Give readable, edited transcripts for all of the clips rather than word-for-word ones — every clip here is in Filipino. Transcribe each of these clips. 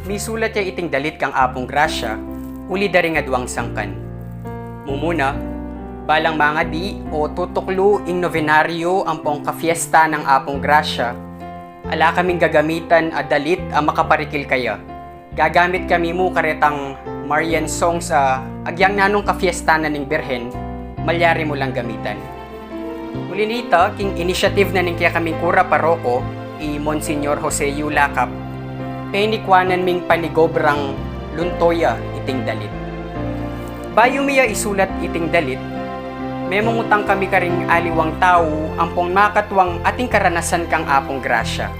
Misulat ya iting dalit kang apong grasya, uli dari nga duwang sangkan. Mumuna, balang mga di o tutuklo ing novenaryo ang pong kafiesta ng apong grasya, ala kaming gagamitan a dalit a makaparikil kaya. Gagamit kami mo karetang Marian song sa agyang nanong kafiesta na ning Birhen, malyari mo lang gamitan. Muli nita, king initiative na ning kaya kaming kura paroko, i Monsignor Jose Yulacap, penikwanan ming panigobrang luntoya iting dalit. Bayo miya isulat iting dalit, may mangutang kami karing aliwang tao ampong makatwang ating karanasan kang apong grasya.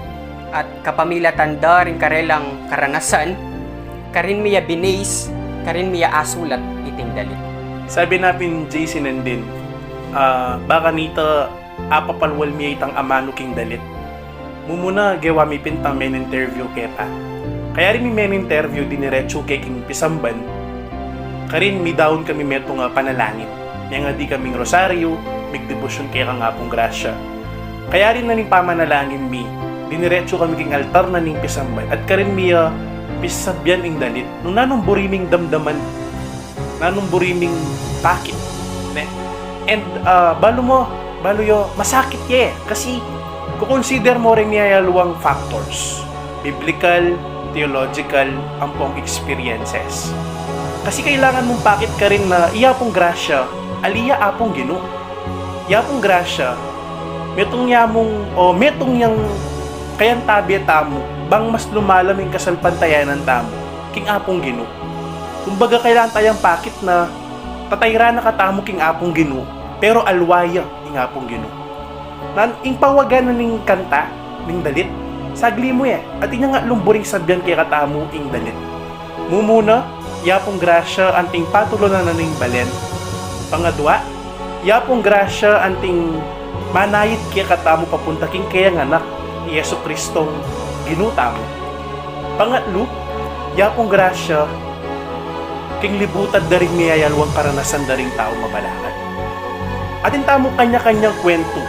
At kapamila tanda rin karelang karanasan, karin miya binays, karin miya asulat iting dalit. Sabi natin JC nandin, baka nita apapalwal miya itang amano king dalit. Mumuna gawa mi pintang men interview keta. Kaya rin mi men interview diniretso kay king pisamban. Karin mi daon kami meto nga panalangin. Yang nga di kaming rosaryo, migdebosyon kay kang apong grasya. Kaya rin na ning pamanalangin mi, diniretso kami king altar na ning pisamban. At karin mi pisabyan ing dalit. Nung nanong buriming damdaman, nanong buriming pakit. Ne? And balo yo, masakit ye. Kasi kukonsider mo rin niya luwang factors. Biblical, theological, ampong experiences. Kasi kailangan mong pakit ka rin na iyapong grasya, aliya apong Ginoo. Iyapong grasya, metong yang kayan tabi tamo, bang mas lumalaming kasalpantayanan tamo, king apong Ginoo. Kumbaga kailangan tayong pakit na tatayra na katamo king apong Ginoo, pero alwaya king apong Ginoo. Ing pawagan na ning kanta, ning dalit, sagli mo at inya nga lumburing sabyan kay katamo ing dalit. Mumuna, yapong grasya anting patulo na naning balen. Pangadwa, yapong grasya anting manayit kay katamo papunta king kaya nganak ni Yesu Kristong ginutamo. Pangatlo, yapong grasya king libutad daring miyayalwang karanasan daring tao mabalakan. Atin tamo kanya-kanyang kwento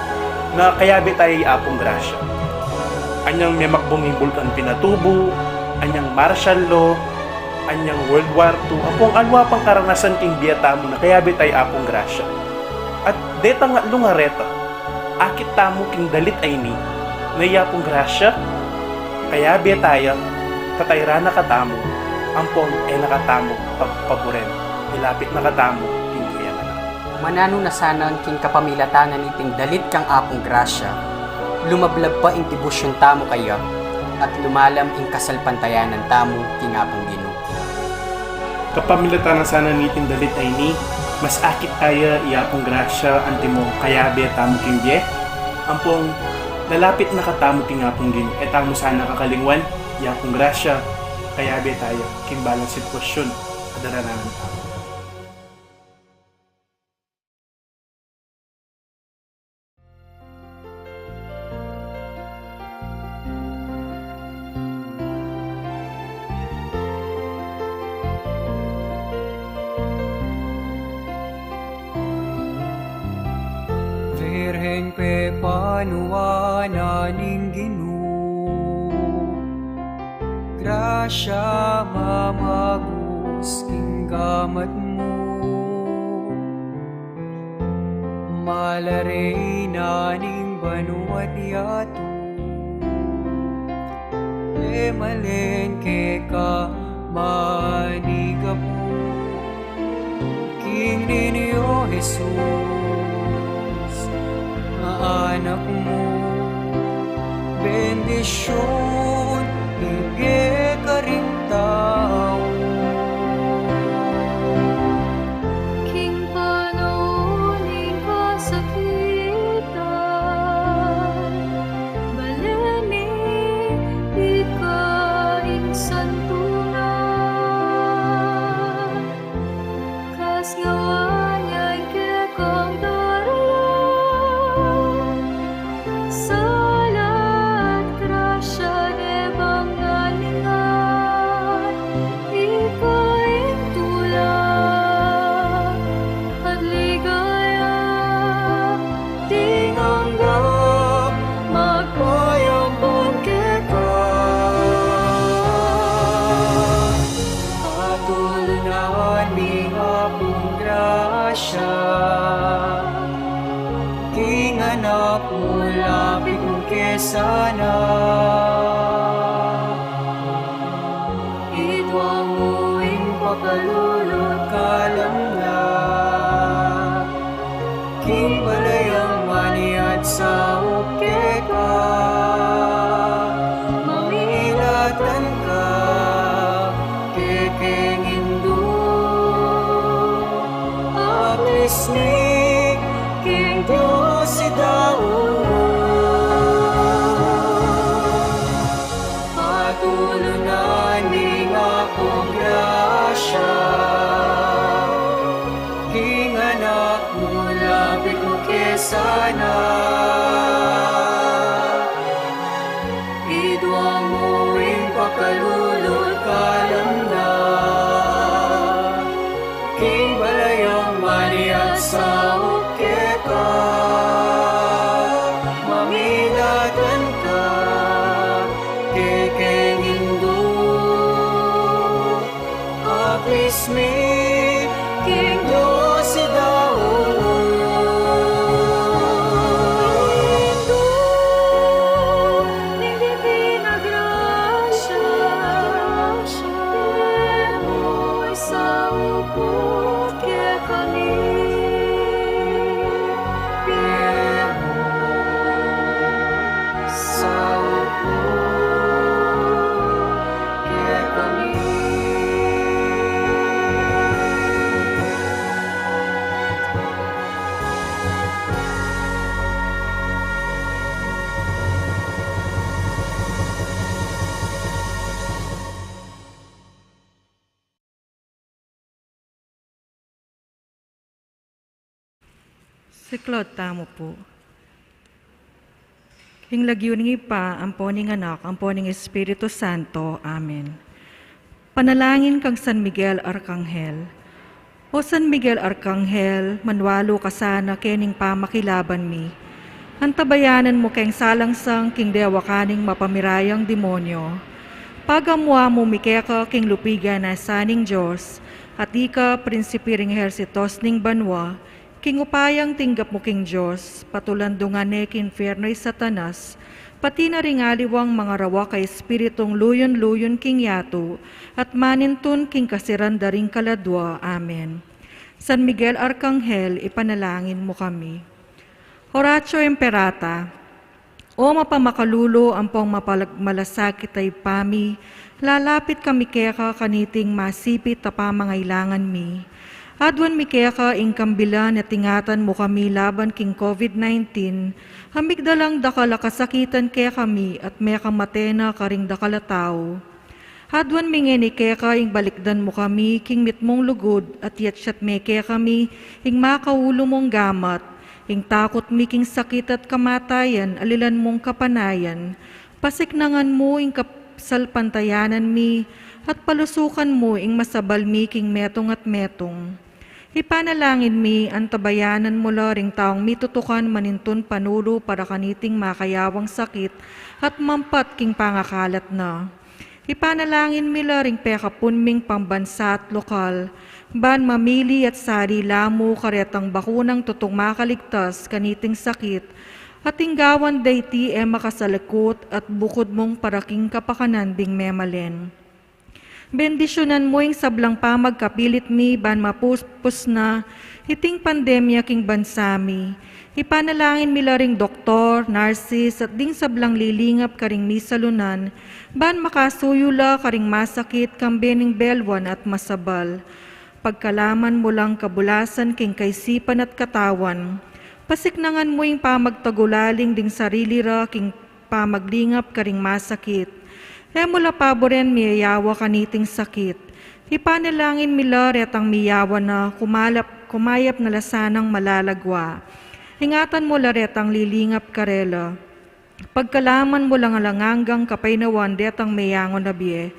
na kayabi tayo apong grasya. Anyang may makbong bulkan pinatubo, anyang martial law, anyang World War II, apong alwa pang karanasan king biyatamo na kayabi tayo apong grasya. At deta nga lungareta, akit tamo king dalit ay ni, na yapong grasya, kayabi tayo, tatayra na katamo, ampong nakatamo pagpaburen, ilapit na katamo king kaya na. Manano na sana king kapamilatanan iting dalit kang apong grasya, lumablab pa ing debosyon tamo kaya, at lumalam ing kasalpantayanan tamo king apong Ginoo. Kapamilatan na sana nitin dalit ay ni, mas akit tayo iyapong grasya antimo kayabi tamo king biye, ampong lalapit na katamo king apong Ginoo, etamo sana kakalingwan, iyapong grasya, kayabi tayo king balang sitwasyon, kadarananan tamo. Virhen kwe panuana ning Ginoo, grasya mamagus king gamat mo, malaray na ning banuat yato, malen ke ka manigapu, king ninyo Jesus. Anak mo, bendisyon, ibigay ka rin tao. King panuning kasakitan, baleni, ikaing santunan, kas ngawanya kekang salat grasya King anak mo, lapit mo kesana. Idwa mo ing pakalulot Kalam na King balayang maniat sa uke ka. Mamilatan ka Kekeng Hindu. Apis ni King Diyos si Daud. Patulunan ning akong grasya. King anak mo, lapit mo kesana. Idwa mo ing pakalulot kalam na. King balayang maniat sa uke ka. Mamilatan ka Kekeng Hindu. Apis mi King Diyos si Daud. Hindu ning divina grasya. Mo'y sa upot kaya kami. Sa upo kaya kami. Siklod tamo po. King lagyuning ipa, amponing anak, amponing Espiritu Santo. Amen. Panalangin kang San Miguel Arcangel. O San Miguel Arcangel, manwalo ka sana kening pamakilaban mi. Antabayanan mo keng salangsang king dewa kaning mapamirayang demonyo. Pagamwa mo mikeka king lupigan na saning Diyos, at ika prinsipiring hersitos ning banwa, king upayang tinggap mo king Diyos, patulandungan ne kinferno'y satanas, pati na ring aliwang mga rawa kay espiritong luyon-luyon king yato, at manintun king kasiranda ring kaladwa. Amen. San Miguel Arcangel, ipanalangin mo kami. Horatio Imperata, o mapamakalulo ampong mapalagmalasakit ay pami, lalapit kami keka kaniting masipit ta pamangailangan mi. Adwan mi keka ing kambilan at tingatan mo kami laban king COVID-19, hamigdalang dakala kasakitan kaya kami at may kamatena karing dakala tao. Adwan mi ngeni keka ing balikdan mo kami king mitmong lugod at yatsyat me kaya kami ing makaulo mong gamat, ing takot mi king sakit at kamatayan alilan mong kapanayan, pasiknangan mo ing kapsalpantayanan mi at palusukan mo ing masabal mi king metong at metong. Ipanalangin mi, antabayanan mo ring taong mitutukan manintun panulo para kaniting makayawang sakit at mampat king pangakalat na. Ipanalangin mi ring pekapunming pambansa at lokal, ban mamili at sari lamo karetang bakunang tutong makaligtas kaniting sakit, at tinggawan dayti makasalikot at bukod mong paraking kapakanan ding memalen. Bendisyonan mo ing sablang pamagkapilit mi ban mapuspos na hiting pandemya king bansami. Ipanalangin mi ring doktor, nurses at ding sablang lilingap karing misalunan ban makasuyula karing masakit kambening belwan at masabal. Pagkalaman mo lang kabulasan king kaisipan at katawan. Pasiknangan mo ing pamagtagulaling ding sarili ra king pamaglingap karing masakit. Mula paboren miyayawa kaniting sakit. Ipanalangin mila retang miyawa na kumayap na lasanang malalagwa. Ingatan mo laretang lilingap karela. Pagkalaman mo lang alanganggang kapaynawan detang mayangon na biye.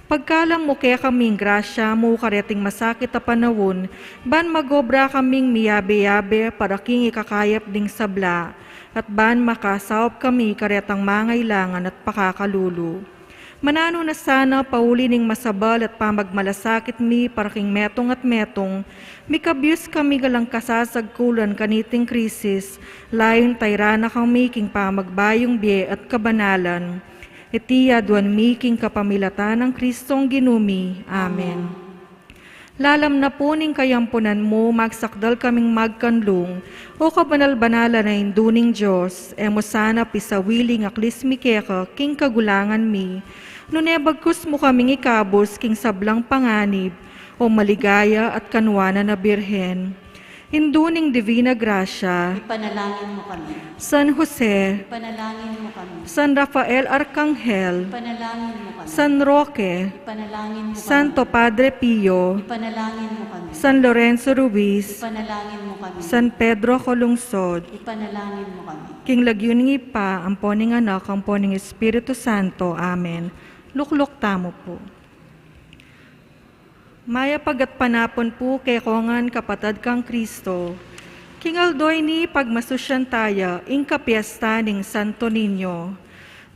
Pagkalam mo kaya kaming grasya mo kareting masakit a panawon, ban magobra kaming miyabe-yabe para king ikakayap ding sabla, at ban makasawap kami karetang mangailangan at pakakalulo. Manano na sana pauli ning masabal at pamagmalasakit mi paraking metong at metong, mikabyus kami galang kasasagkulan kaniting krisis, layon tayrana kami king pamagbayong biye at kabanalan. Itiya duan mi king kapamilatan ng Kristong ginumi. Amen. Lalam na po ning kayampunan mo, magsakdal kaming magkanlong, o kabanal-banala na induning Diyos, emo sana pisawiling aklis mi keka, king kagulangan mi, nunebagkus mo kaming ikabos, king sablang panganib, o maligaya at kanwana na birhen. Induning Divina Gracia, Ipanalangin mo kami. San Jose, Ipanalangin mo kami. San Rafael Arcangel, Ipanalangin mo kami. San Roque, Ipanalangin mo kami. Santo Padre Pio, Ipanalangin mo kami. San Lorenzo Ruiz, Ipanalangin mo kami. San Pedro Colungsod, Ipanalangin mo kami. King Lagyuning Ipa, amponing anak, amponing Espiritu Santo. Amen. Luklok tamo po. Maya pagat panapon po kay kongan kapatad kang Kristo. King Aldoy ni pagmasusyan taya, ing kapiesta ning Santo Niño.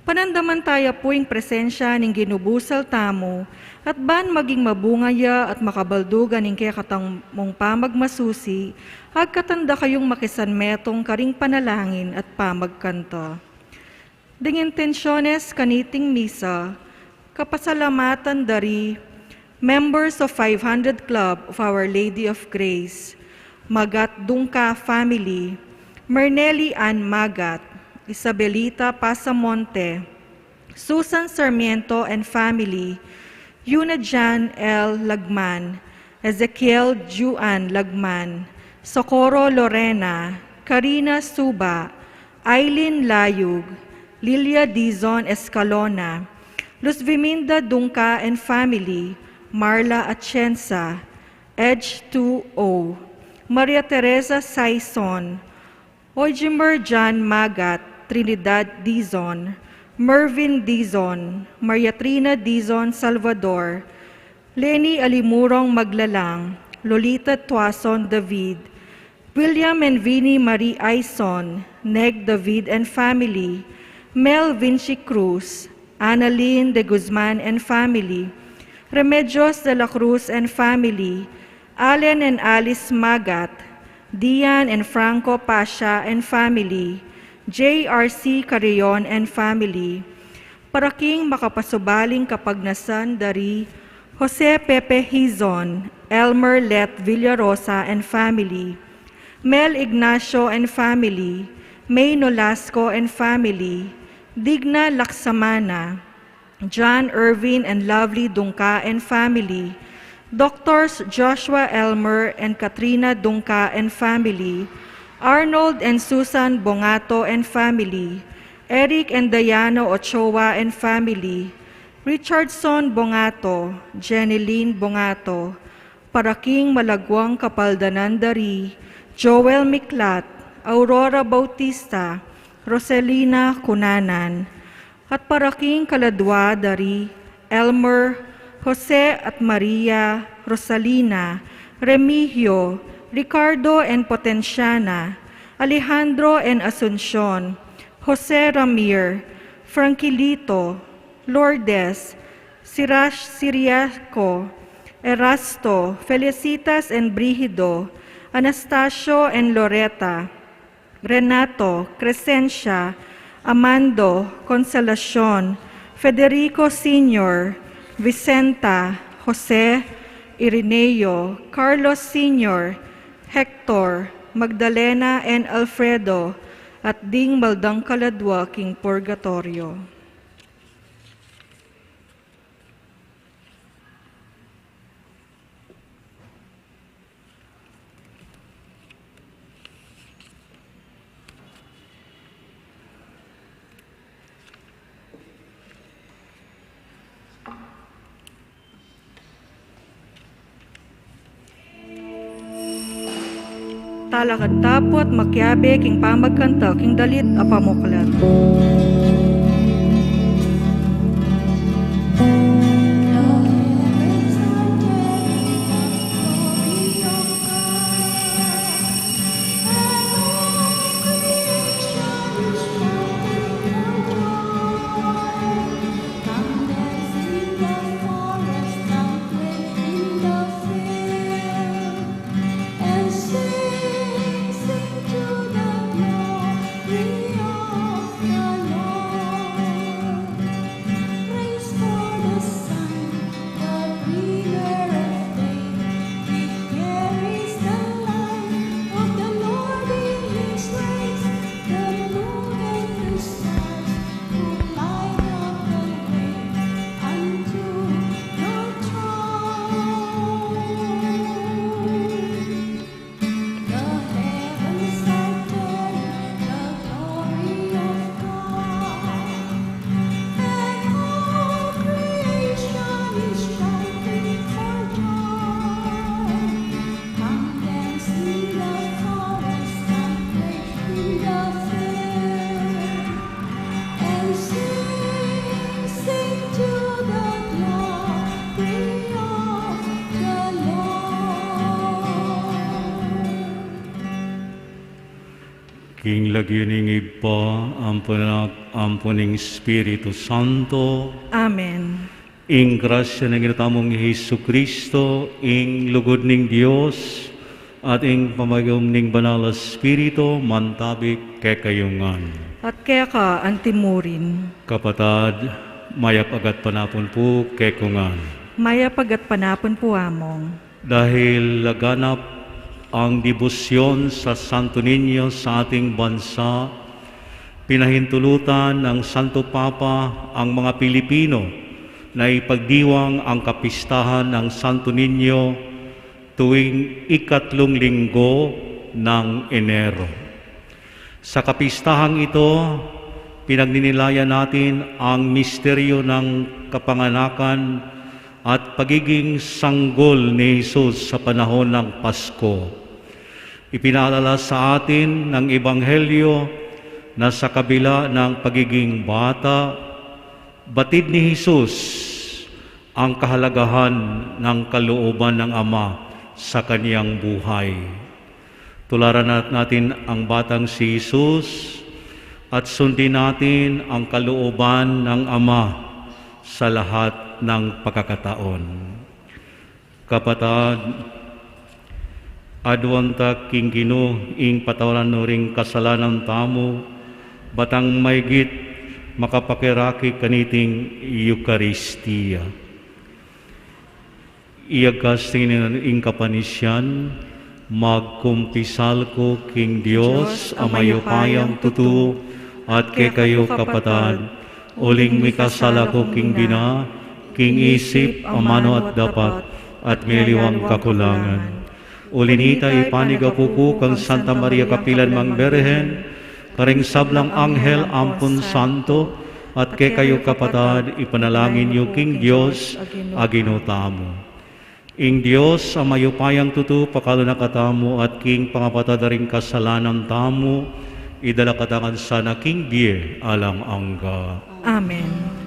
Panandaman taya po ing presensya ning ginubusal tamo, at ban maging mabungaya at makabaldugan ing kaya katang mong pamagmasusi, agkatanda kayong makisanmetong karing panalangin at pamagkanta. Ding intensyones kaniting misa, kapasalamatan dari, members of 500 Club of Our Lady of Grace, Magat Dungka Family, Merneli Ann Magat, Isabelita Pasamonte, Susan Sarmiento and Family, Yuna Jan L. Lagman, Ezekiel Juan Lagman, Socorro Lorena, Karina Suba, Aileen Layug, Lilia Dizon Escalona, Luz Viminda Dungka and Family, Marla Atienza, Edge 2O, Maria Teresa Saison, Ojimer John Magat, Trinidad Dizon, Mervin Dizon, Maria Trina Dizon Salvador, Lenny Alimurong Maglalang, Lolita Tuason David, William and Vinnie Marie Aison, Neg David and Family, Mel Vinci Cruz, Annalyn de Guzman and Family, Remedios de la Cruz and Family, Allen and Alice Magat, Dian and Franco Pasha and Family, J.R.C. Carrion and Family, paraking makapasubaling kapagnasan dari Jose Pepe Hizon, Elmer Let Villarosa and Family, Mel Ignacio and Family, May Nolasco and Family, Digna Laksamana, John Irvin and Lovely Dungka and Family, Doctors Joshua Elmer and Katrina Dungka and Family, Arnold and Susan Bongato and Family, Eric and Diana Ochoa and Family, Richardson Bongato, Jeneline Bongato, paraking malagwang kapaldanan dari, Joel Miklat, Aurora Bautista, Roselina Cunanan, at paraking kaladwa dari Elmer, Jose at Maria, Rosalina, Remigio, Ricardo and Potenciana, Alejandro and Asuncion, Jose Ramir, Franquilito, Lourdes, Sirash Siriaco, Erasto, Felicitas and Brigido, Anastasio and Loreta, Renato, Crescencia, Amando, Consolacion, Federico Sr., Vicenta, Jose, Irineo, Carlos Sr., Hector, Magdalena and Alfredo, at ding maldang kaladwa king purgatorio. Talakad tapot makyabe king pamagkanta king dalit apamuklat. Come King lagyoning ipa, ampuning Espiritu Santo, Amen. ing grasya ng ginatamong Hesu Kristo, ing lugod ning Dios, at ing pamagom ning Banal na Espiritu, mantabik kekayungan. At kaya ka ang timurin, Kapatad, mayap agat panapon po kekungan. maya pagat panapon po among. Dahil laganap ang debosyon sa Santo Niño sa ating bansa, pinahintulutan ng Santo Papa ang mga Pilipino na ipagdiwang ang kapistahan ng Santo Niño tuwing ikatlong linggo ng Enero. Sa kapistahang ito, pinagninilayan natin ang misteryo ng kapanganakan at pagiging sanggol ni Jesus sa panahon ng Pasko. Ipinaalala sa atin ng Ebanghelyo na sa kabila ng pagiging bata, batid ni Jesus ang kahalagahan ng kalooban ng Ama sa kaniyang buhay. Tularan natin ang batang si Jesus at sundin natin ang kalooban ng Ama sa lahat ng pagkakataon. Kapatad, adwanta king Ginoo ing patawaran no ring kasalanan tamo, batang maygit makapakiraki kaniting Eucharistia. Iyagas tingin ing kapanisyan, magkumpisal ko king Dios amayupayang tutu at kay kayo kapatad, uling mikasala ko king bina, king isip amano at dapat, at miliwang kakulangan. Ulinita ipanigapuku kang Santa Maria Kapilan Mang Berhen, karing sablang anghel ampun santo, at kay kayo kapatad, ipanalangin niyo king Dios aginotamo. Ing Dios amayupayang tutu pakalo na katamo at king pangapatadaring kasalanan tamo, idala katangan sana king biye alang angga. Amen.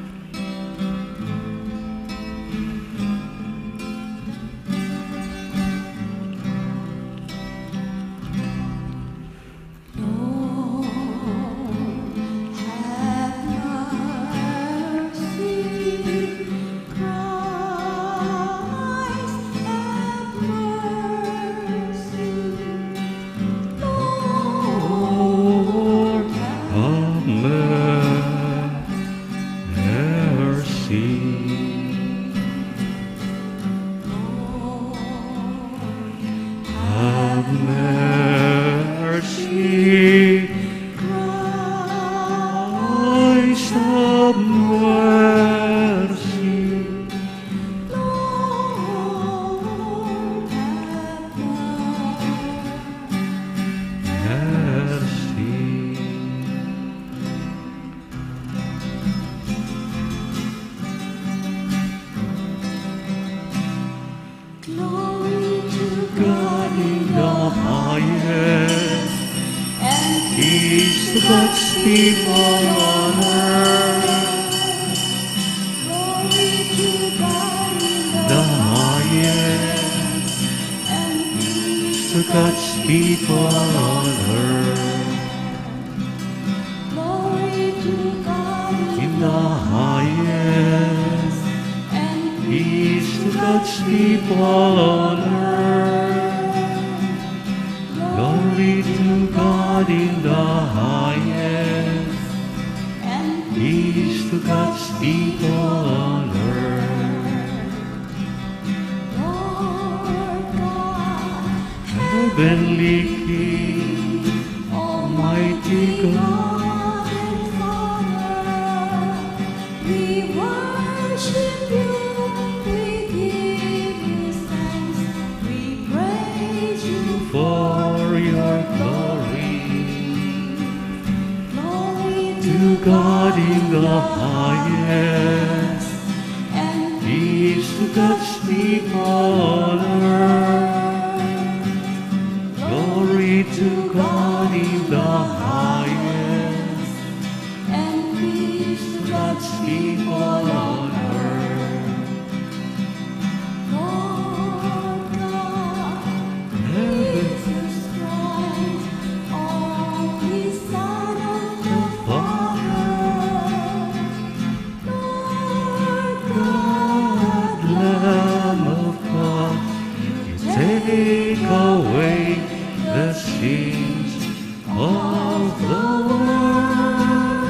of the world,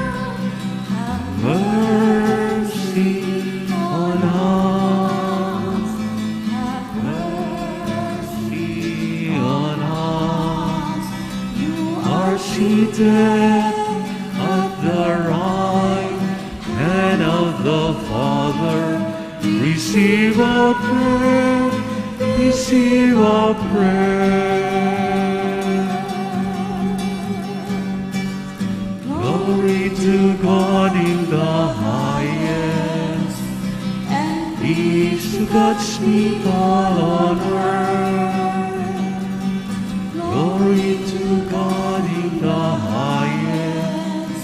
have mercy on us. Have mercy on us. You are seated at the right hand of the Father. Receive our prayer, receive our prayer. Glory to God in the highest, and peace to God's people on earth. Glory to God in the highest,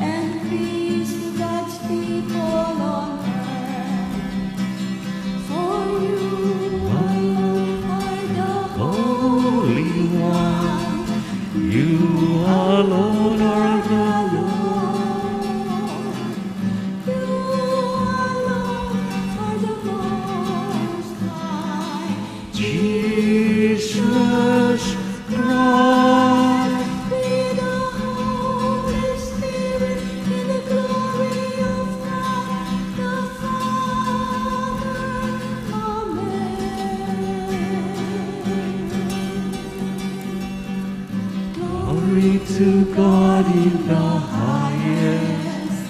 and peace to God's people on earth. For you are the Holy One, you alone are the Lord. You alone are the Most High. Jesus Christ. With the Holy Spirit, in the glory of God the Father. Amen. Glory to God in the highest,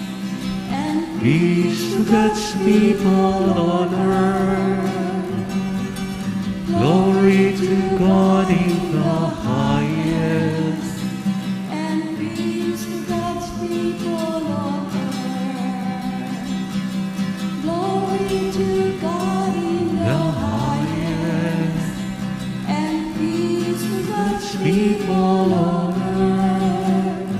And peace to God's people on earth. Glory to God in the highest, and peace to God's people on earth. Glory to God in the the highest, and peace to God's people on earth.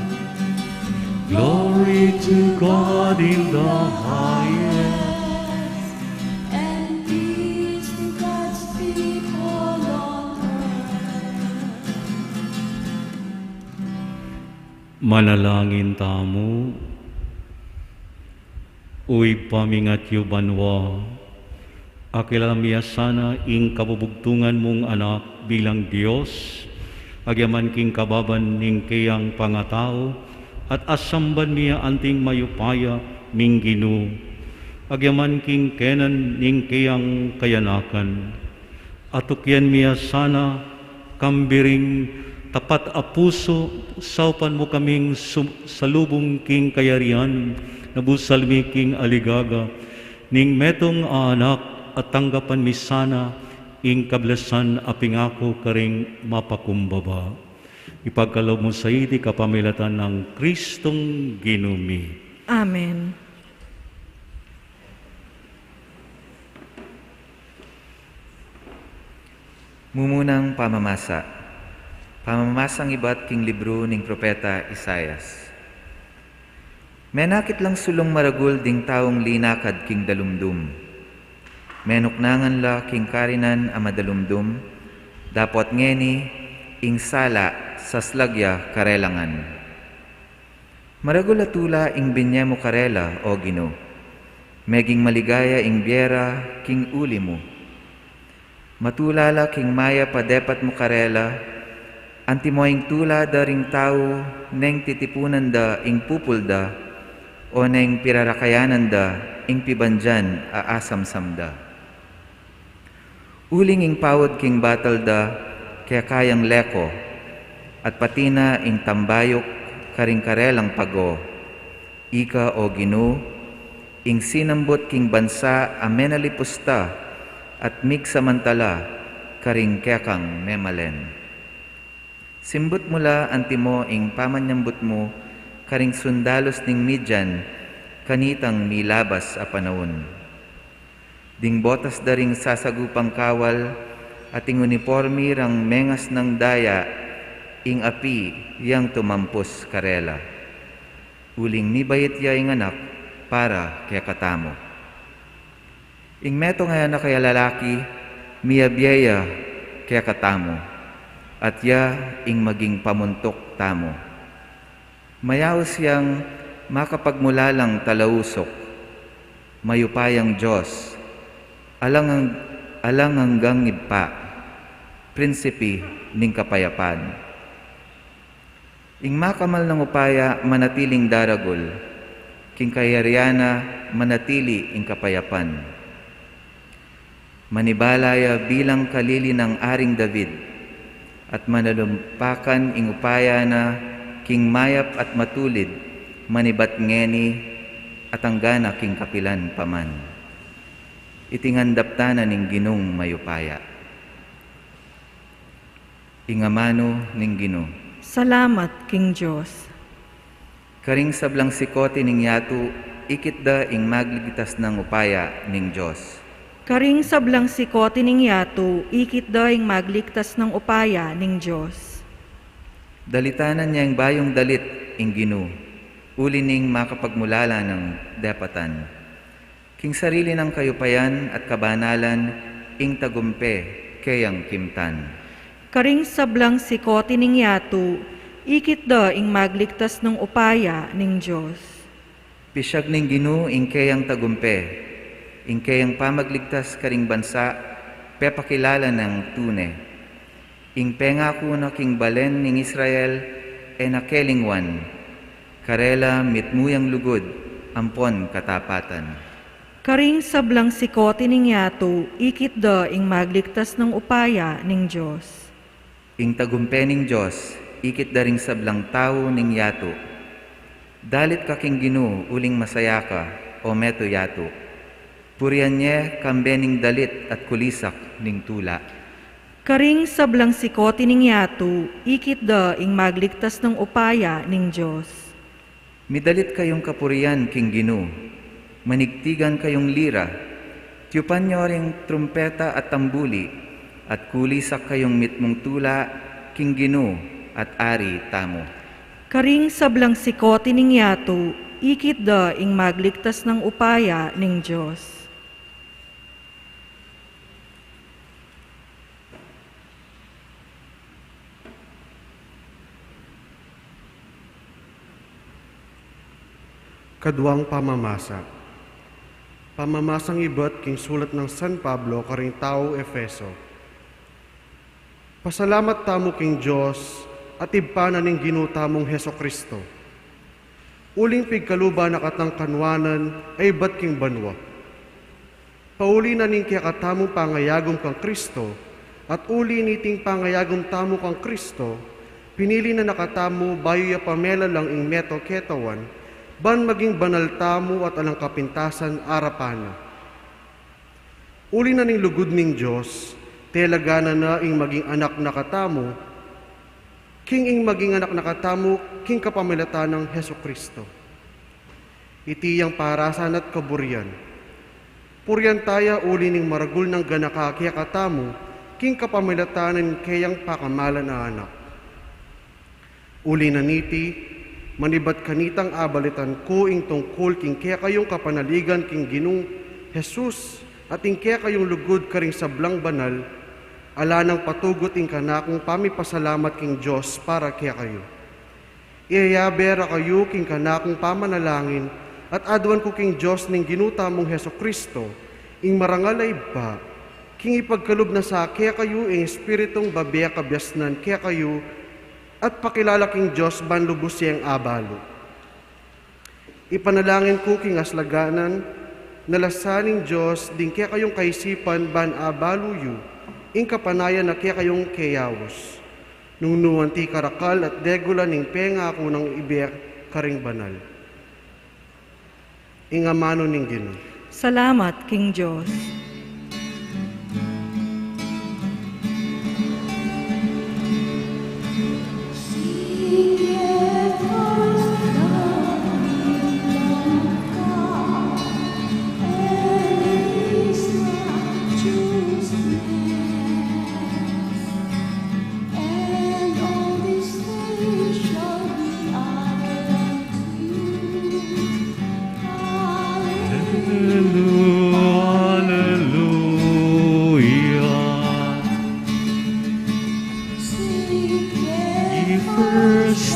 Glory to God in the highest, and peace to God's people on earth. Manalangin tamo, uy pamingat yu banwa, akilamiya sana ing kabubugtungan mong anak bilang Diyos, agyaman king kababan ning kayang pangatao, at asamban miya anting mayupaya ming Ginu, agyaman king kenan ning kayang kayanakan, atukyan miya sana kambiring tapat a puso, saupan mo kaming salubong king kayarian, nabusal mi king aligaga, ning metong anak at tanggapan mi sana, ing kablasan apingako karing mapakumbaba. Ipagkalaw mo sa iti kapamilatan ng Kristong Ginumi. Amen. Mumunang pamamasa. Pamamasang iba't king libro ning propeta Isayas. Menakit lang sulong maragul ding taong linakad king dalumdum. Menuknangan la king karinan a madalumdum, dapot ngeni ing sala sa slagya karelangan. Maragul atula ing binya mo karela o Gino, meging maligaya ing biera king uli mo. Matulala king maya padepat mo karela, antimoing tula da ring tao neng titipunan da ing pupulda, o neng pirarakayanan da ing pibanjan aasam-sam da. Uling ing pawod king batal da, kaya kayang leko, at patina ing tambayok karing karelang pago. Ika o Gino, ing sinambot king bansa amenalipusta, at migsamantala karing kayakang memalen. Simbot mula antimo ing pamanyambot mo, karing sundalos ning Midyan, kanitang milabas a panahon. Ding botas daring sasagupang kawal, at ing uniforme rang mengas ng daya, ing api yang tumampos karela. Uling nibayit ya ing anak, para kaya katamo. Ing meto nga na kaya lalaki, miyabiyaya kaya katamo, at ya ing maging pamuntok tamo. Mayaos yang makapagmulalang talausok, mayupayang Diyos, alang hanggang ngidpa, prinsipi ning kapayapan. Ing makamal ng upaya manatiling daragol, king kayariana manatili ing kapayapan. Manibalaya bilang kalili ng Aring David, at manalumpakan ing upaya na king mayap at matulid, manibat ngeni at anggana king kapilan paman. Itingandaptanan ning ginong mayupaya. Ingamano ning Ginoo. Salamat, King Diyos. Karing sablang sikote ning yatu, ikitda ing magligtas ng upaya ning Diyos. Karing sablang sikote ning yato, ikit daing magligtas ng upaya ning Diyos. Dalitanan niya ing bayong dalit ing Ginoo, uli ning makapagmulala ng dapatan. King sarili ng kayupayan at kabanalan, ing tagumpe kayang kimtan. Karing sablang sikote ning yato, ikit daing magligtas ng upaya ning Diyos. Pisyag ning Ginoo ing kayang tagumpe, ing kayang pamagligtas karing bansa, pepakilala ng tune. Ing pengako na king balen ning Israel, nakelingwan, karela mitmuyang lugod, ampon katapatan. Karing sablang sikote ning yato, ikit daing magligtas ng upaya ning Diyos. Ing tagumpening Diyos, ikit daring sablang tao ning yato. Dalit ka king Ginoo, uling masaya ka, o meto yato. Purian niya kambening dalit at kulisak ning tula. Karing sablang sikote ning yato, ikit daing magligtas ng upaya ning Diyos. Midalit kayong kapurian king Ginoo, manigtigan kayong lira, tiyupan niyo ring trumpeta at tambuli, at kulisak kayong mitmong tula, king Ginoo at ari tamo. Karing sablang sikote ning yato, ikit daing magligtas ng upaya ning Diyos. Kaduang pamamasa. Pamamasang ibat king sulat ng San Pablo karing tao Efeso. Pasalamat tamo king Diyos at ibpanan ning ginutamong Heso Kristo. Uling pigkaluba nakatang kanwanan ay ibat king banwa. Pauli na ning kakatamong pangayagom kang Kristo at uli niting pangayagom tamo kang Kristo, pinili na nakatamo bayo ya pamela lang ing meto ketawan, ban maging banal tamo at alang kapintasan arapana. Uli na ning lugod ning Diyos, telagana na ing maging anak na katamo, king ing maging anak na katamo, king kapamilatan ng Heso Kristo. Itiyang parasan at kaburian. Purian taya uli ning maragul ng ganakakya katamo, king kapamilatanan kayang pakamalan na anak. Uli na niti, manibat kanitang abalitan ko ing tungkol king kaya kayong kapanaligan king Ginong Jesus at ing kaya kayong lugod karing sablang banal, ala nang patugot ing kanakong pamipasalamat king Diyos para kaya kayo. Iyayabera kayo king kanakong pamanalangin at adwan ko king Diyos ning ginutamong Heso Kristo, ing marangalay ba, king ipagkalub na sa kaya kayo ing espiritong babea kabyasnan kaya kayo, at pakilala king Diyos ban lubos siyang abalo. Ipanalangin ko king aslaganan, nalasaning Diyos, din kaya kayong kaisipan ban abalo yu, ing kapanayan na kaya kayong kayawos. Nung nuwanti karakal at degula ning penga ako ng ibek karing banal. Ingamano ning Ginoo. Salamat, King Diyos.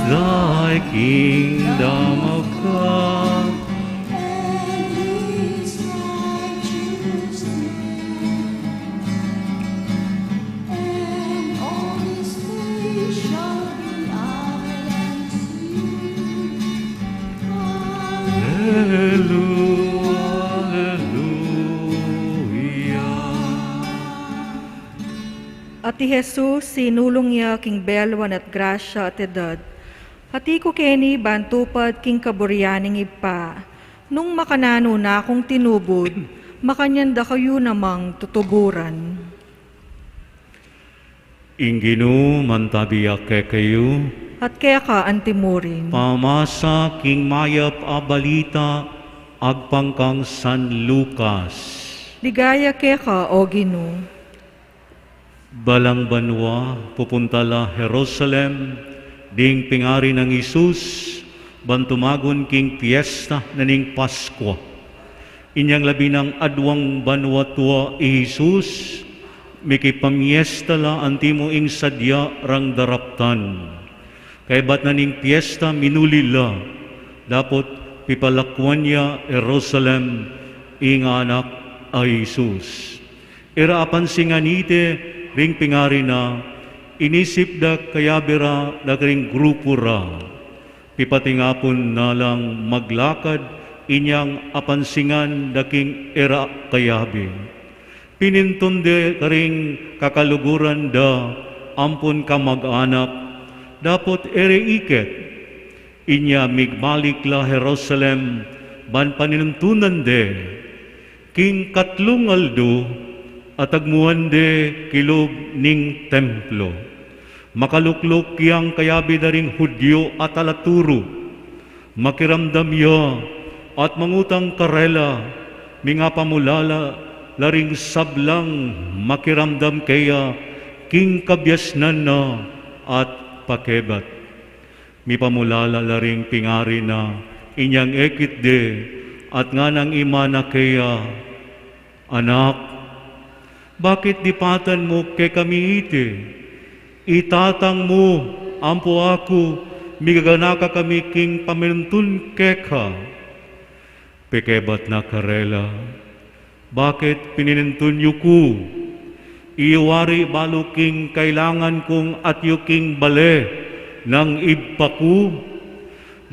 Thy kingdom of God, At ti Jesus, sinulong niya king belwan at grasya at edad. Hati ko keni bantupad king kaburyaning ipa. Nung makanano na akong tinubod, makanyanda kayo namang tutuburan. Inginu mantabiyak kayo, At kaya ka antimurin. pamasa king mayap a balita, agpangkang San Lucas. Ligaya kaya ka, O Ginoo. Balang banwa, pupuntala Jerusalem, ding pingari ng Isus, bantumagon king piyesta na ning Paskwa. Inyang labi ng adwang banwa tua Isus, mikipamiesta la antimo ing sadya rang daraptan. Kay bat na ning piyesta minulila, dapat pipalakwan niya Jerusalem ing anak ay Isus. Iraapan singanite, ring pingari na, inisip da kayabira da ring grupo ra. Pipatingapon na lang maglakad, inyang apansingan daking era kayabi. Pinintunde karing kakaluguran da, ampun ka mag-anak, dapat ere iket. Inya migbalik la Jerusalem, ban paninuntunan de, king katlungaldo, at agmuan de kilob ning templo. Makaluklok yang kayabi daring Hudyo at alaturo. Makiramdam ya at mangutang karela, minga pamulala, laring sablang makiramdam kaya, king kabyasnan na at pakebat. Mi pamulala laring pingari na, inyang ekit de, at nga nang imana kaya, anak, bakit dipatan mo kay kami ite? Itatang mo, ampo ako, migaganaka kami king paminuntun keka. Pekebat na karela, bakit pininintun ko? Iwari balo king kailangan kong at yuking bale ng ibpaku.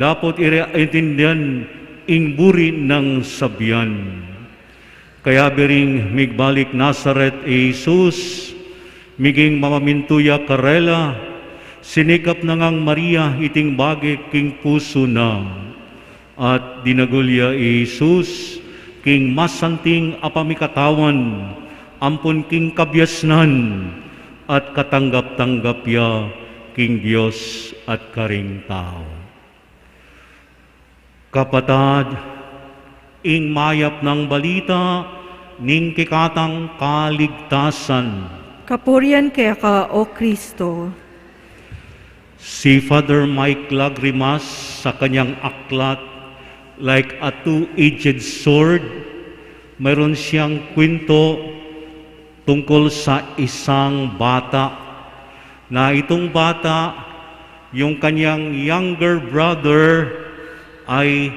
Dapat ire-intindihan ing buri ng sabyan. Kaya bering migbalik Nazaret Jesus, miging mamamintuya karela, sinikap na ngang Maria iting bagi king puso na. At dinagulya Jesus, king masanting apamikatawan, ampun king kabyasnan, at katanggap-tanggap ya king Diyos at karing tao. Kapatad, ing mayap ng balita, ning kikatang kaligtasan. Kapurian kaya ka, O Kristo. Si Father Mike Lagrimas sa kanyang aklat, Like a Two-Edged Sword, mayroon siyang kwento tungkol sa isang bata, na itong bata, yung kanyang younger brother ay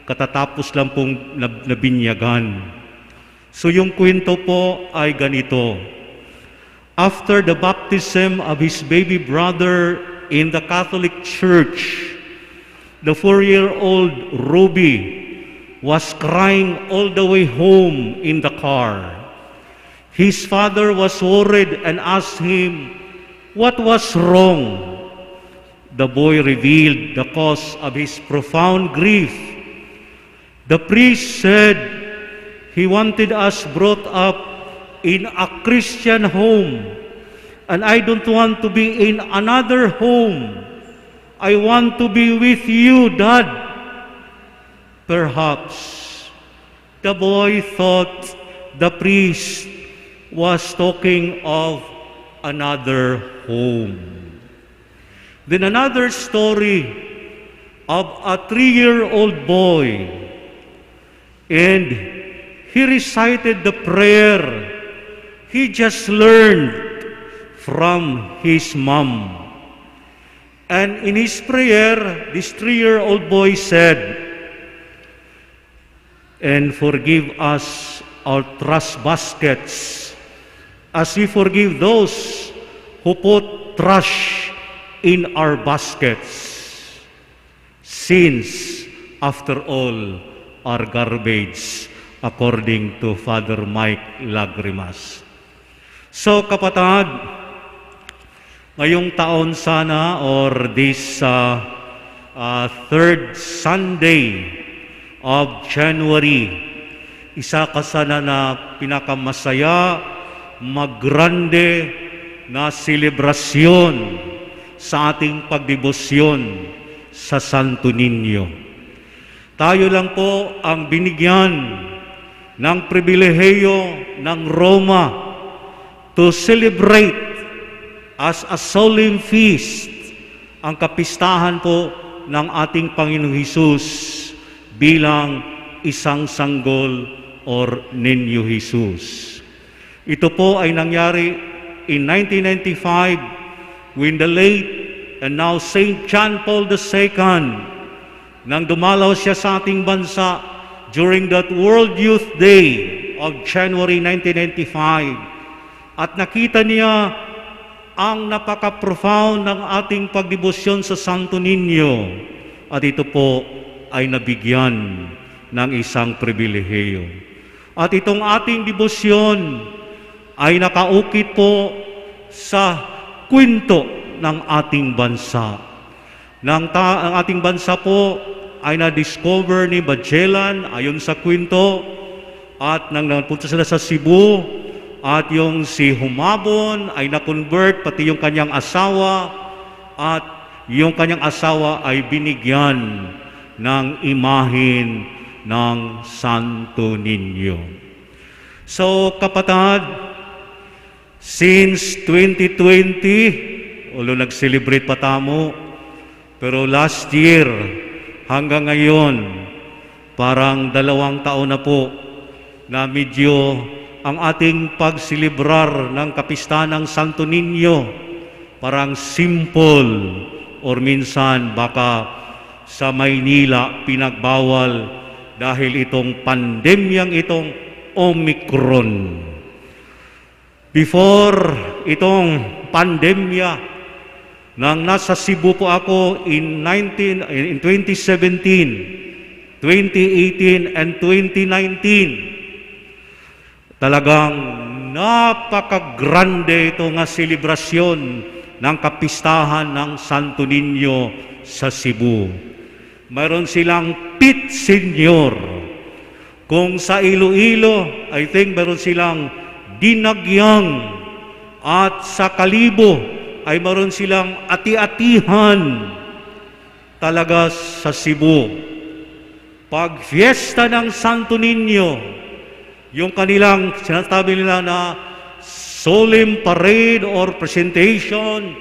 katatapos lang pong nabinyagan. So yung kwento po ay ganito. After the baptism of his baby brother in the Catholic Church, the 4-year-old Ruby was crying all the way home in the car. His father was worried and asked him, what was wrong? The boy revealed the cause of his profound grief. The priest said, he wanted us brought up in a Christian home, and I don't want to be in another home. I want to be with you, Dad. Perhaps the boy thought the priest was talking of another home. Then another story of a 3-year-old boy, and he recited the prayer he just learned from his mom. And in his prayer, this 3-year-old boy said, and forgive us our trespasses, as we forgive those who put trash in our baskets. Since, after all are garbage, according to Father Mike Lagrimas. So kapatid, ngayong taon sana or this third Sunday of January, isa ka sana na pinakamasaya, maggrande na selebrasyon sa ating pagdebosyon sa Santo Niño. Tayo lang po ang binigyan ng pribilehiyo ng Roma to celebrate as a solemn feast ang kapistahan po ng ating Panginoong Hesus bilang isang sanggol or Niño Hesus. Ito po ay nangyari in 1995 when the late and now Saint John Paul II, nang dumalaw siya sa ating bansa during that World Youth Day of January 1995, at nakita niya ang napaka-profound ng ating pagdebosyon sa Santo Niño, at ito po ay nabigyan ng isang pribilehiyo. At itong ating debosyon ay nakaukit po sa kwento ng ating bansa. Ang ating bansa po ay na-discover ni Magellan ayon sa kwento, at nang napunta sila sa Cebu, at yung si Humabon ay na-convert, pati yung kanyang asawa, at yung kanyang asawa ay binigyan ng imahin ng Santo Niño. So kapatid, since 2020, although nag-celebrate pa tamo, pero last year hanggang ngayon, parang 2 taon na po na medyo ang ating pagsilibrar ng kapistahan ng Santo Niño parang simple, or minsan baka sa Maynila pinagbawal dahil itong pandemyang itong Omicron. Before itong pandemya, nang nasa Cebu po ako in 2017, 2018, and 2019, talagang napakagrande ito nga selebrasyon ng kapistahan ng Santo Niño sa Cebu. Mayroon silang Pit Senior. Kung sa Iloilo, I think mayroon silang Dinagyang, at sa Kalibo ay mayroon silang ati-atihan. Talaga sa Cebu, pag fiesta ng Santo Niño, yung kanilang sinasabi nila na solemn parade or presentation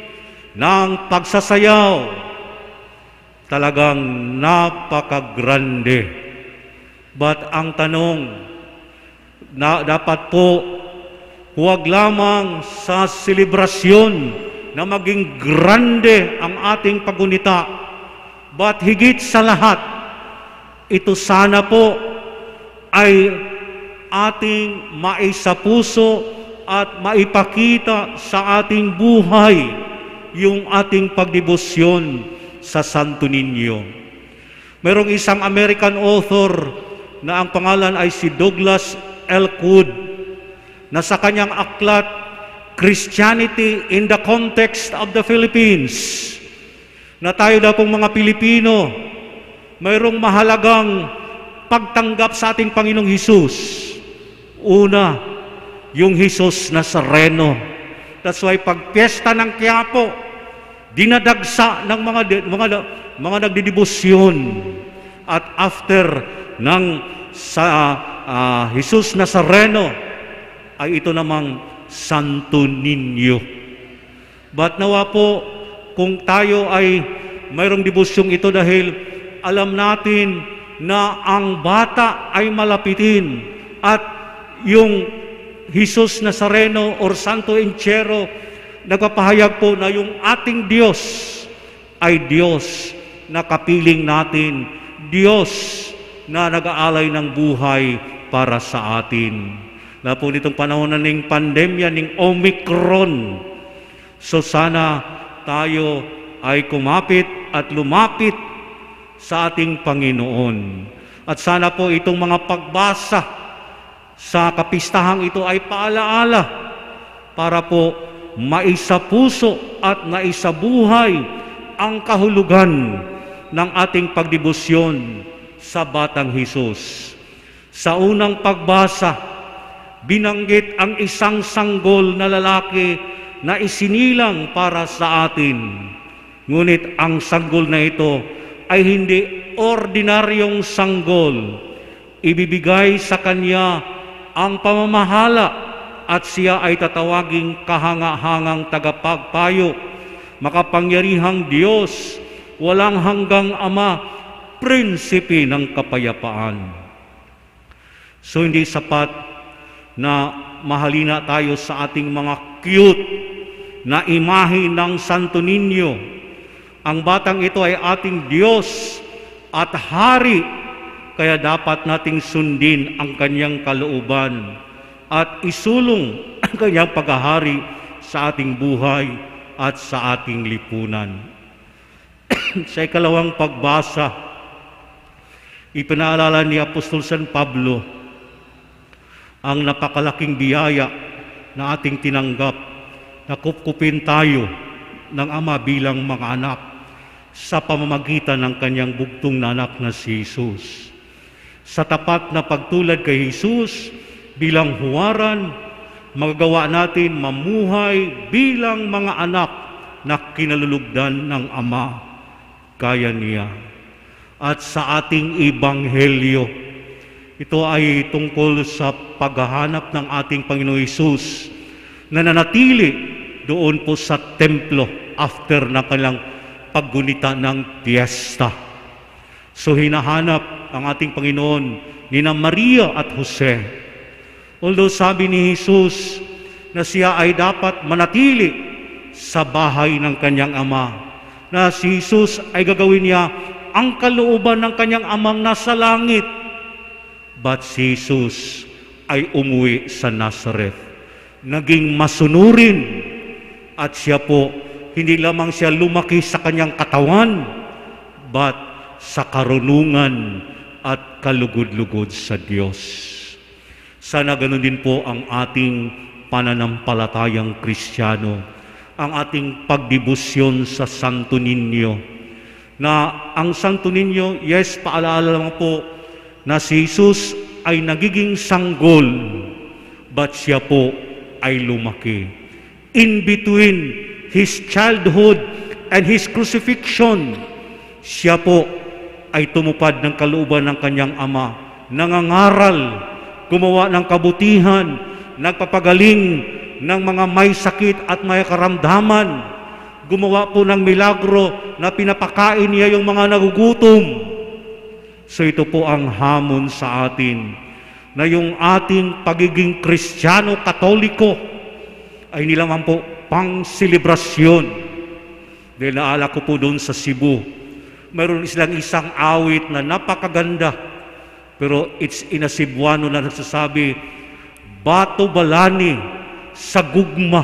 ng pagsasayaw, talagang napakagrande. But ang tanong, na dapat po huwag lamang sa selebrasyon na maging grande ang ating pagunita, but higit sa lahat, ito sana po ay ating maisapuso at maipakita sa ating buhay yung ating pagdebosyon sa Santo Niño. Mayroong isang American author na ang pangalan ay si Douglas Elkwood, na sa kanyang aklat, Christianity in the Context of the Philippines, na tayo daw pong mga Pilipino, mayroong mahalagang pagtanggap sa ating Panginoong Hesus. Una, yung Hesus Nazareno. That's why pag piyesta ng Quiapo, dinadagsa ng mga nagdidebosyon. At after ng Jesus Nazareno, ay ito namang Santo Niño. But nawa po, kung tayo ay mayroong debosyong ito, dahil alam natin na ang bata ay malapitin, at yung Jesus Nazareno or Santo Enchero nagpapahayag po na yung ating Diyos ay Diyos na kapiling natin, Diyos na nag-aalay ng buhay para sa atin. Na po nitong panahon na ng pandemya, ng Omicron. So sana tayo ay kumapit at lumapit sa ating Panginoon. At sana po itong mga pagbasa sa kapistahang ito ay paalaala para po maisapuso at naisabuhay ang kahulugan ng ating pagdebosyon sa Batang Hesus. Sa unang pagbasa, binanggit ang isang sanggol na lalaki na isinilang para sa atin. Ngunit ang sanggol na ito ay hindi ordinaryong sanggol. Ibibigay sa kanya ang pamamahala at siya ay tatawaging kahanga-hangang tagapagpayo, makapangyarihang Diyos, walang hanggang Ama, prinsipe ng kapayapaan. So hindi sapat na mahalina tayo sa ating mga cute na imahe ng Santo Niño. Ang batang ito ay ating Diyos at Hari, kaya dapat nating sundin ang kanyang kalooban at isulong ang kanyang paghahari sa ating buhay at sa ating lipunan. Sa ikalawang pagbasa, ipinaalala ni Apostol San Pablo ang napakalaking biyaya na ating tinanggap na kupkupin tayo ng Ama bilang mga anak sa pamamagitan ng kanyang bugtong na anak na si Jesus. Sa tapat na pagtulad kay Jesus bilang huwaran, magagawa natin mamuhay bilang mga anak na kinalulugdan ng Ama, kaya niya. At sa ating ebanghelyo, ito ay tungkol sa paghahanap ng ating Panginoong Hesus na nanatili doon po sa templo after na kanilang paggunita ng piyesta. So hinahanap ang ating Panginoon nina Maria at Jose. Although sabi ni Jesus na siya ay dapat manatili sa bahay ng kanyang ama, na si Jesus ay gagawin niya ang kalooban ng kanyang amang nasa langit. But si Jesus ay umuwi sa Nazareth, naging masunurin, at siya po, hindi lamang siya lumaki sa kanyang katawan, but sa karunungan at kalugod-lugod sa Diyos. Sana ganun din po ang ating pananampalatayang Kristiyano, ang ating pagdebosyon sa Santo Niño, na ang Santo Niño, yes, paalala lang po, na si Jesus ay nagiging sanggol, but siya po ay lumaki. In between his childhood and his crucifixion, siya po ay tumupad ng kalooban ng kanyang ama, nangangaral, gumawa ng kabutihan, nagpapagaling ng mga may sakit at may karamdaman, gumawa po ng milagro na pinapakain niya yung mga nagugutom. So ito po ang hamon sa atin, na yung ating pagiging Kristiyano Katoliko ay nilamang po pang selebrasyon. Dahil naala ko po doon sa Cebu, mayroon silang isang awit na napakaganda, pero it's in a Cebuano na nagsasabi, Bato Balani sa Gugma.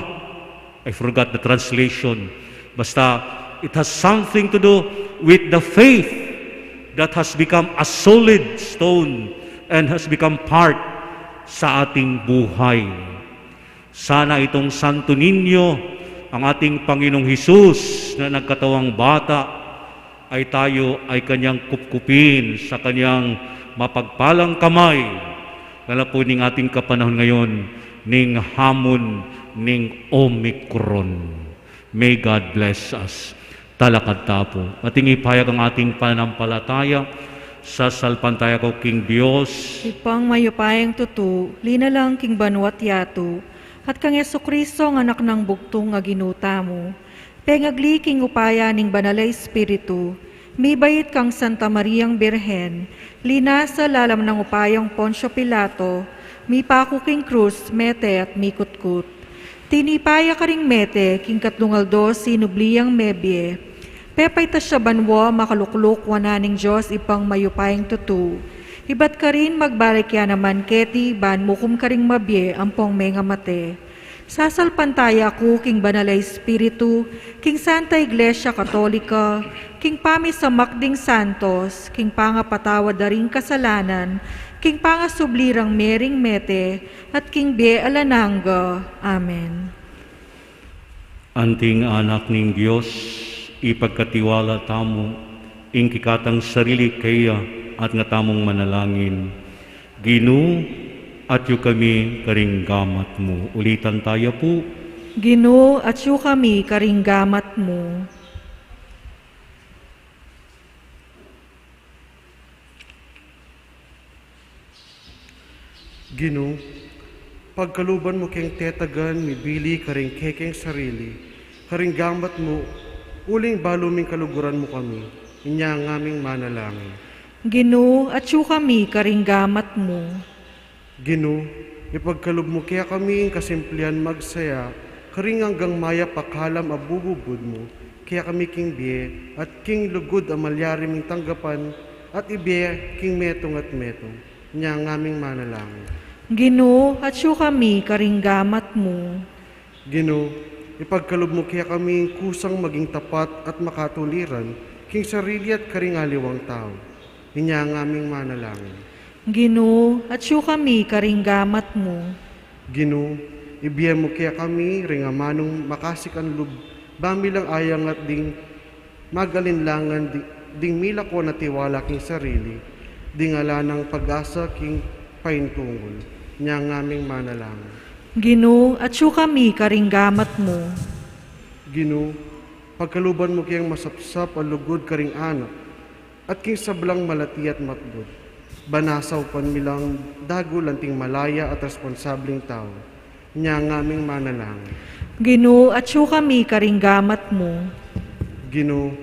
I forgot the translation. Basta, it has something to do with the faith that has become a solid stone and has become part sa ating buhay. Sana itong Santo Niño, ang ating Panginoong Hesus na nagkatawang bata, ay tayo ay kanyang kupkupin sa kanyang mapagpalang kamay. Kala po ning ating kapanahon ngayon, ning hamon, ning Omicron. May God bless us. Talakad tapo. Ating ipahayag ang ating pananampalataya sa salpantaya ko King Dios. Ipang mayupayang tutu, linalang king banwat yato, at kang Jesucristo ang anak ng bugtong nga ginuta mo. Pengagli king upaya ning banalay espiritu, may bayit kang Santa Mariang Birhen, lina sa lalam ng upayang Poncio Pilato, may paku king krus, mete at mikutkut. Tinipaya ka ring mete, king katlungaldo sinubliyang mebye, pepay ta siya banwa makalukluk wananing Diyos ipang mayupayang tutu. Ibat ka rin magbalik ya naman keti ban mukum ka ring mabye ampong may nga mate. Sasalpantaya ako king Banalay Espiritu, king Santa Iglesia Katolika, king pamisamakding santos, king pangapatawad daring kasalanan, king pangasublirang mering mete, at king Be Alananga. Amen. Anting anak ning Dios, ipagkatiwala tamo, ing kikatang sarili kaya at nga tamong manalangin. Ginu, at yu kami karinggamat mo. Ulitan tayo po. Ginoo, at yu kami karinggamat mo. Ginoo, pagkaluban mo keng tetagan, mibili karing kekeng sarili, karing gamat mo, uling baluming kaluguran mo kami, inya ang aming manalangin. Ginoo, at yu kami karinggamat mo. Ginoo, ipagkalub mo kaya kami ang kasimplihan magsaya, karing hanggang maya pakalam abububud mo, kaya kami king biye, at king lugod amalyari ming tanggapan, at ibiye king metong at metong, inya ang aming manalangin. Ginoo, at yu kami karinggamat mo. Ginoo, ipagkalub mo kaya kami kusang maging tapat at makatuliran, king sarili at karingaliwang tao. Inya ang aming manalangin. Ginoo, at yu kami karinggamat mo. Ginoo, ibiyem mo kaya kami ringamanong makasikanlub, bamilang ayang at ding magalinlangan ding mila ko na tiwala king sarili, ding ala ng pag-asa king paintungol, niya ang aming manalangin. Ginoo, at yu kami karinggamat mo. Ginoo, pagkaluban mo kayang masapsap ang lugod karing anak, at king sablang malati at matbod, banasaw panmilang dago lanting malaya at responsabling tao, niya ang aming manalangin. Ginoo, at yu kami karinggamat mo. Ginoo,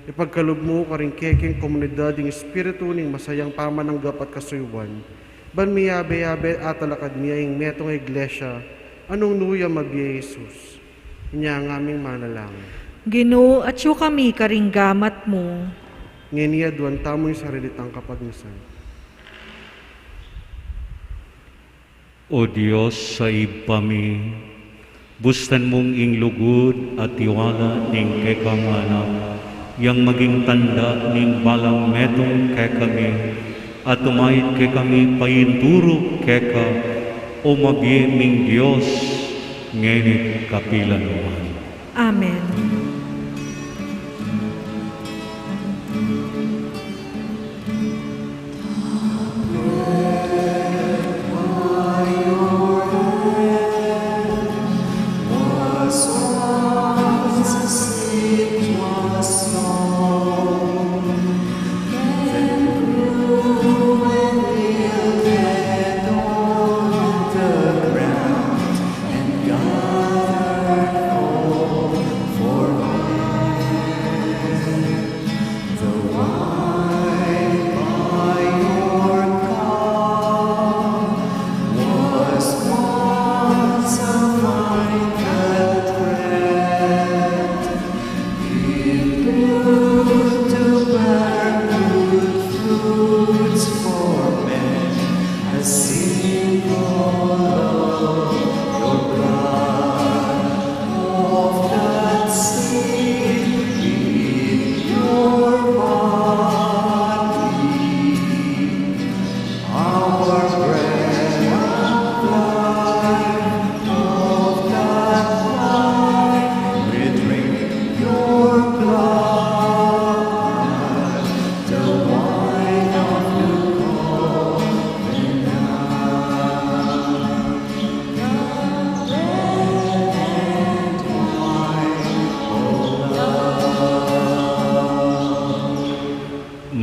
ipagkalub mo karing keking komunidad ng espiritu ning masayang pamananggap at kasuywan, ban miyabe-yabe at alakad niya ing metong iglesia, anong nuya mabiya Jesus, niya ang aming manalangin. Ginoo, at yu kami karinggamat mo. Ngeniya duwan tamo'y sarilitang kapagnisan. O Diyos sa ipami, bustan mong ing lugod at tiwala ning kekang anak, yang maging tanda ning balang metong ke kami, at tumayit ke kami payinturo keka, o mabiyeming Diyos, ngenit kapilanuhan. Amen.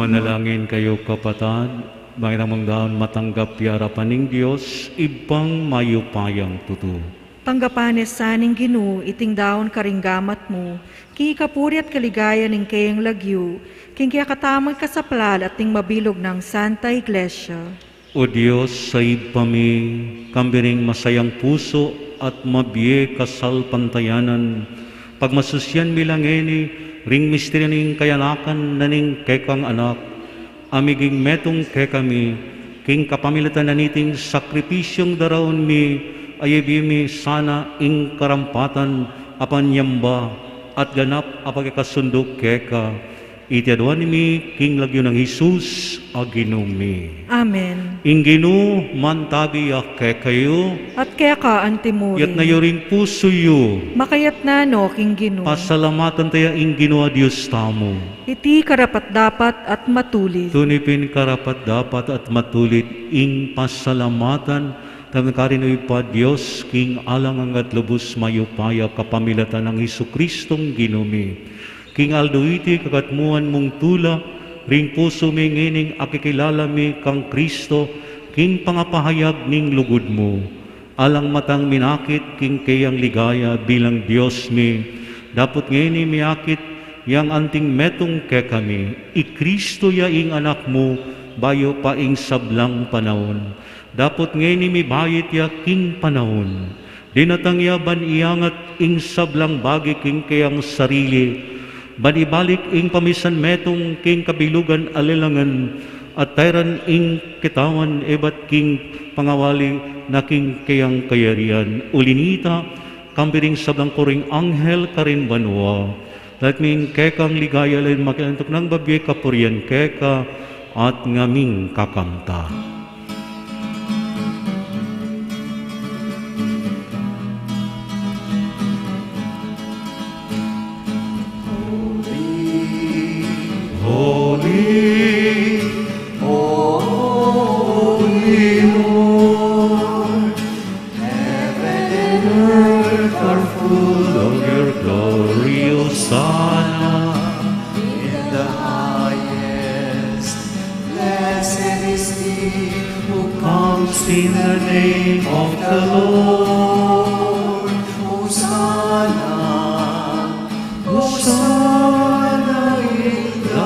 Manalangin kayo kapatad, mayroong daon matanggap yarapan ng Diyos, ibang mayupayang tuto. Tanggapanes saning Ginoo, iting daon karinggamat mo, king ikapuri at kaligaya ning kayang lagyu, king kiyakatamang kasaplal at ting mabilog ng Santa Iglesia. O Diyos, sa ipami, kambiring masayang puso at mabiye kasal pantayanan, pagmasusyan milangeni, ring misteryo ning kayanakan na ning kekang anak, amiging metong ke kami, king kapamilatan na niting sakripisyong daraon mi, ayibimi sana ing karampatan apan yamba at ganap apagkakasundok keka iti adwan mi king lagyo ng Jesus aginumi. Amen. Inginu mantabi kekayo At kaya ka antimuri. yat nayo rin puso yu Makayat na no king Ginoo. pasalamatan tayo inginu a Diyos tamo. Iti karapat dapat at matulis. Tunipin karapat dapat at matulit ing pasalamatan tanakarin pa Diyos king alang angat lubos mayupaya kapamilatan ng Jesukristong ginumi. King aldoiti kakatmuan mong tula ring puso mi ngining akikilala mi kang Kristo king pangapahayag ning lugod mo. Alang matang minakit king kayang ligaya bilang Diyos mi. Dapat ngini miakit yang anting metong ke kami. I Kristo ya ing anak mo bayo pa ing sablang panahon. Dapat ngini mi bayit ya king panahon. Dinatangyaban iyangat ing sablang bagi king kayang sarili. Banibalik ing pamisan metong king kabilugan alilangan at tayran ing kitawan ebat king pangawali na king kayang kayarian. Ulinita, kambiring sablang koring anghel karin banwa. Lat ming kekang ligaya lain makilantok ng babye kapurian keka at ngaming kakamta. Holy, holy Lord, heaven and earth are full of your glory, Hosanna. In the highest, blessed is he who comes in the name of the Lord. Hosanna, Hosanna in the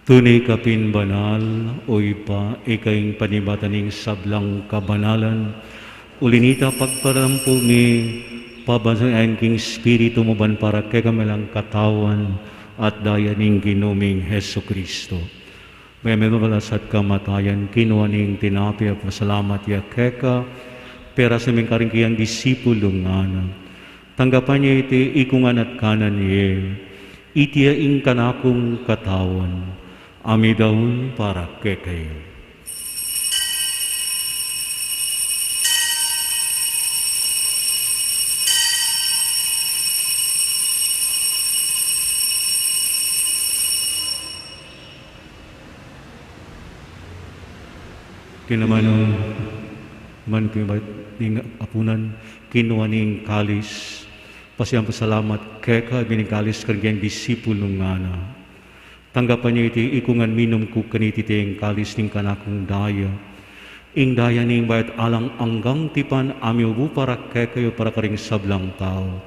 tunay kapin banal, o ipa, ikaing panibataning sablang kabanalan, ulinita pagparampo mi, pabansayan king spiritu mo ban para kekamalang katawan at daya ning ginuming Heso Kristo. May menubalas at kamatayan, kinuha ning tinapi at masalamat ya keka, pera sa ming karing kiyang disipulo nga na. Tanggapan niya iti ikungan at kanan niya, itiya ing kanakong katawan, amidahon para kekayo. Kinamanong man ning apunan kinuha ning kalis pasiyang pasalamat keka bining kalis kaniyang disipulo nga na. Tanggapan niya iti ikungan minom ko kaniti tiyeng kalis ning kanakong daya. Ing daya ning bayat alang anggang tipan amiubu para kekayo para karing sablang tao.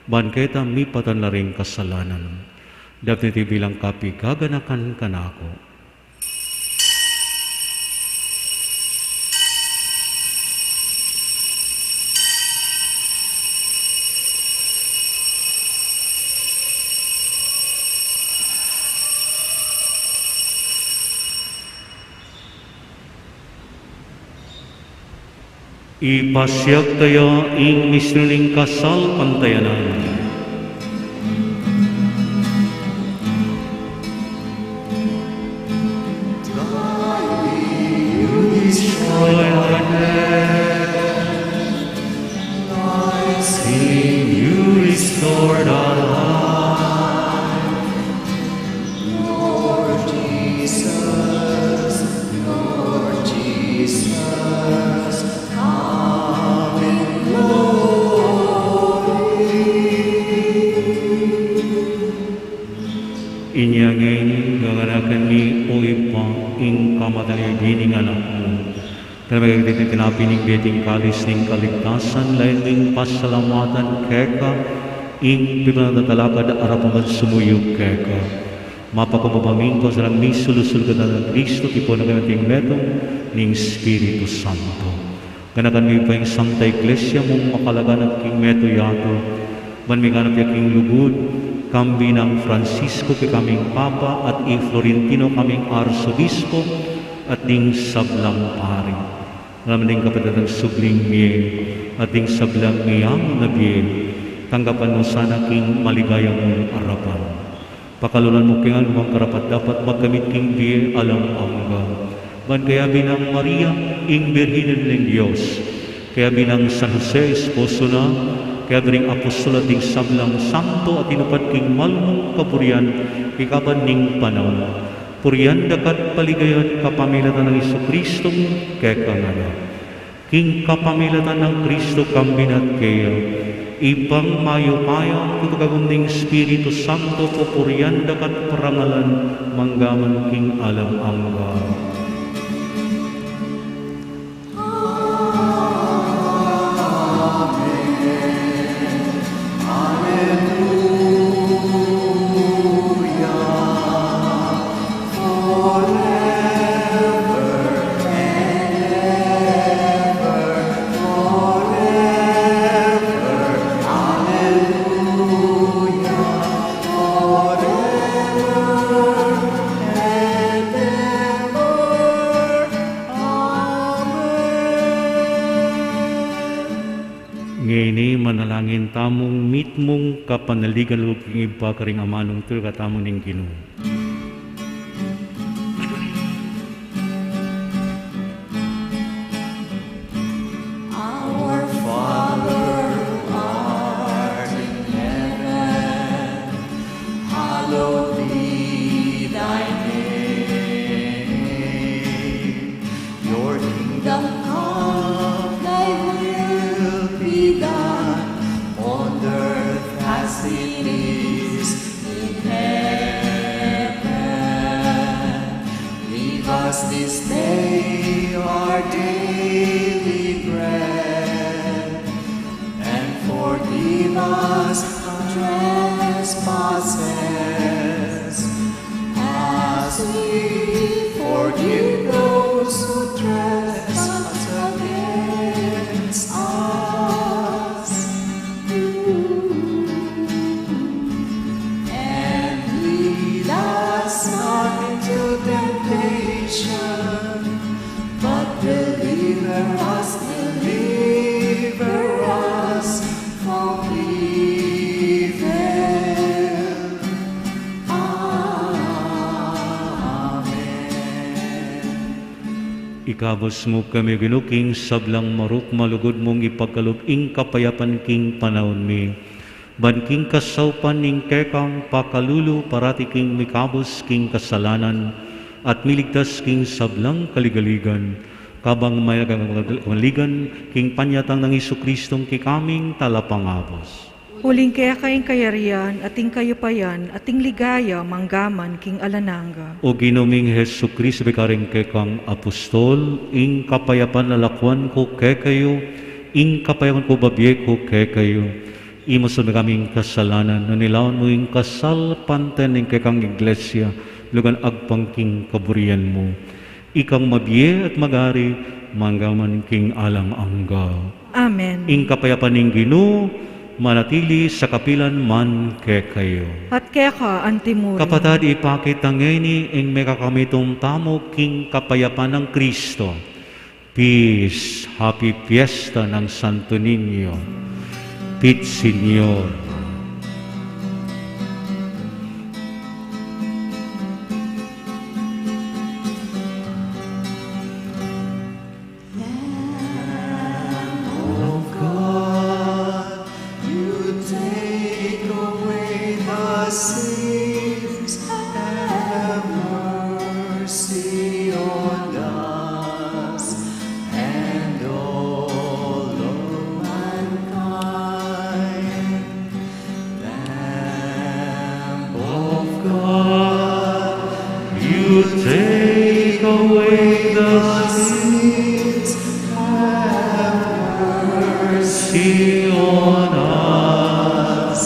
Ban keta mipatan na ring kasalanan. Dapat iti bilang kapi gaganakan kanako. Ipasyag tayo ing misnuling kasal pantayanan. Destroy our death, thy sin you restored our life. Lord Jesus, Lord Jesus, come in glory. Inyangin gaganakan ni Oipa ing kamatay gining anak mo. Talagang tinapining beting kalis ning kaligtasan lain ning pasalamatan keka ing pinatatalakad arapaman sumuyog keka. Mapakababaming ko sa lang ning sulusul ka ng Kristo tipo na kanating metong ning Espiritu Santo. Ganakan mo pa yung Santa Iglesia mong makalagan at king meto yato Banminganap yaking lugod, kambi ng Francisco kay kaming Papa at i Florentino kaming Arsobispo at ding sablang pari. Alam ding kapatid ng subling miye at ding sablang miyang nabiye. Tanggapan mo sana king maligayang mong arapan. Pakalunan mo king ang karapat dapat magkamit king biye alam angga. Ban kaya binang Maria, ing Birhinen ng Diyos. Kaya binang San Jose, esposo na, kaya ring apostol at ding sablang santo at tinupad king malmong kapurian, ikaban ning panahon. Purian dakat paligayan kapamilatan ng Isokristong kekangana. King kapamilatan ng Kristo kambinat kaya, ipang mayo-payang kutugagunding Espiritu Santo po purian dakat parangalan, manggaman king alam angga. Ngayon manalangin tamong mitmong kapanaligan loob king iba karing amanong tul katamong ning Ginoo. Our Father who art in heaven, hallowed be thy name. Your kingdom come, thy will be done on earth as it is in heaven. Give us this day our daily bread, and forgive us our trespasses, as we forgive those who trespass against us. And lead us not into temptation, but deliver us from evil. Amen. Ikabos mo kami ginuking sablang maruk malugod mong ipagkaloob ing kapayapan king panahon mi. Ban king kasaupan ning kekang pakalulu parati king mikabos king kasalanan at miligtas king sablang kaligaligan. Kabang may kaligan king panyatang ng Isokristong kikaming talapangabos. Huling kaya kayong kayarian, ating kayupayan, ating ligaya, manggaman, king alananga. O ginuming Hesu Kristo bekaring kekang apostol, ing kapayapan lalakwan ko kekayo, ing kapayapan ko babye ko kekayo. Imo sa kaming kasalanan, nanilawan mo ing kasal panten ing kekang iglesia, lugan agpangking kaburian mo. Ikang mabiye at magari, manggaman king alang angga. Amen. Ing kapayapan ning Ginoo, manatili sa kapilan man kekayo. At kaya ka, antimuri. Kapatid, ipakita ngayon ing may kakamitong tamo king kapayapan ng Kristo. Peace, happy fiesta ng Santo Niño. Pit Señor. You take away the sins, have mercy on us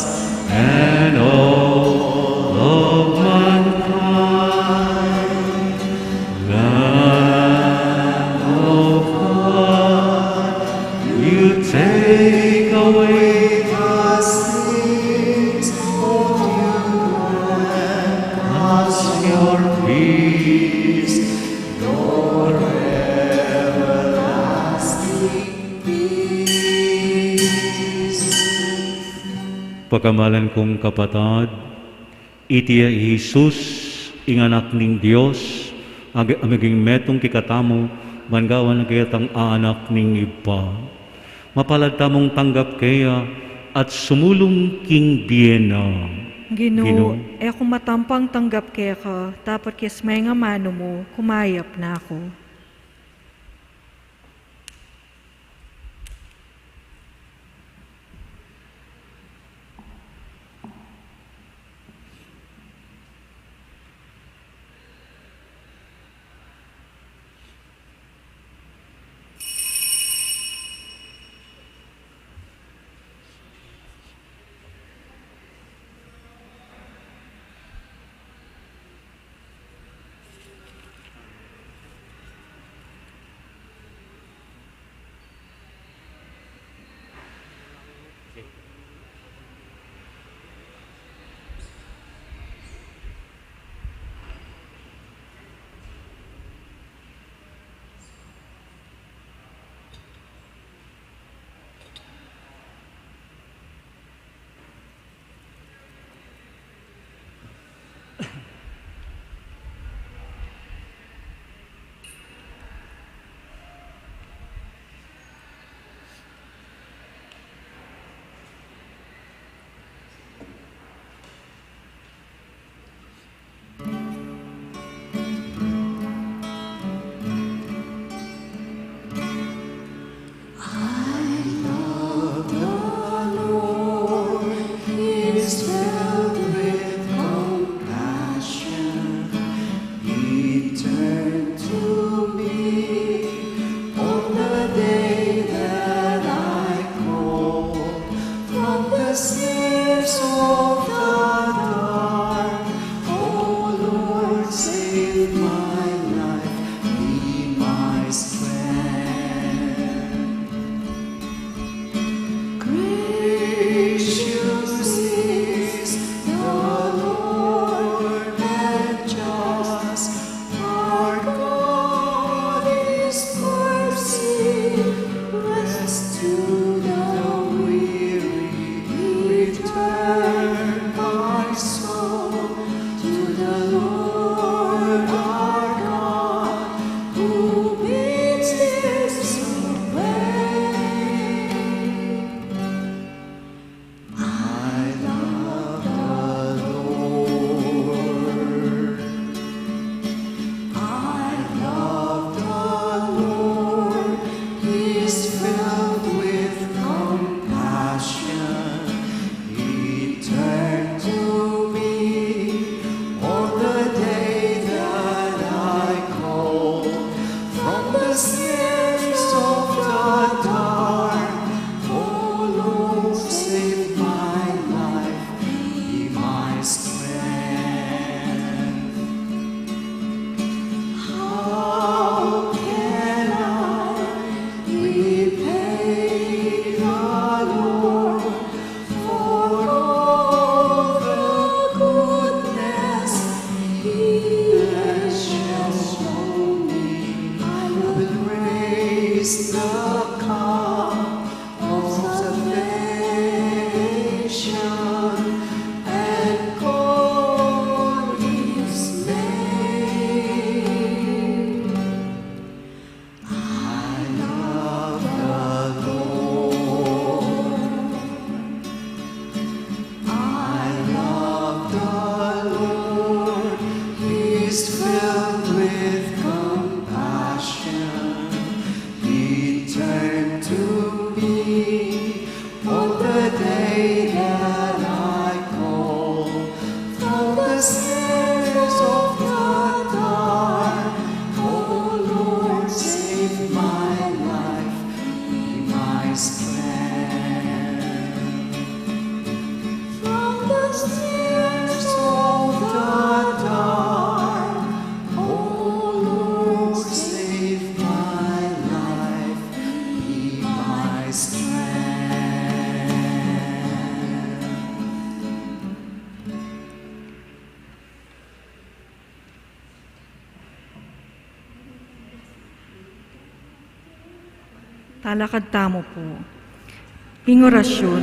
and all of mankind. Lamb of God, you take away the sins. Pagkamalan kong kapatad, iti Jesus, inganak ning Dios, amiging metong kikatamo, mangawan na kayatang anak ning iba. Mapalad tamong tanggap kaya at sumulong king biyena. Ginoo, kung matampang tanggap kaya ka, dapat kis may nga mano mo, kumayap na ako. Talakad tamo po. Ing orasyon,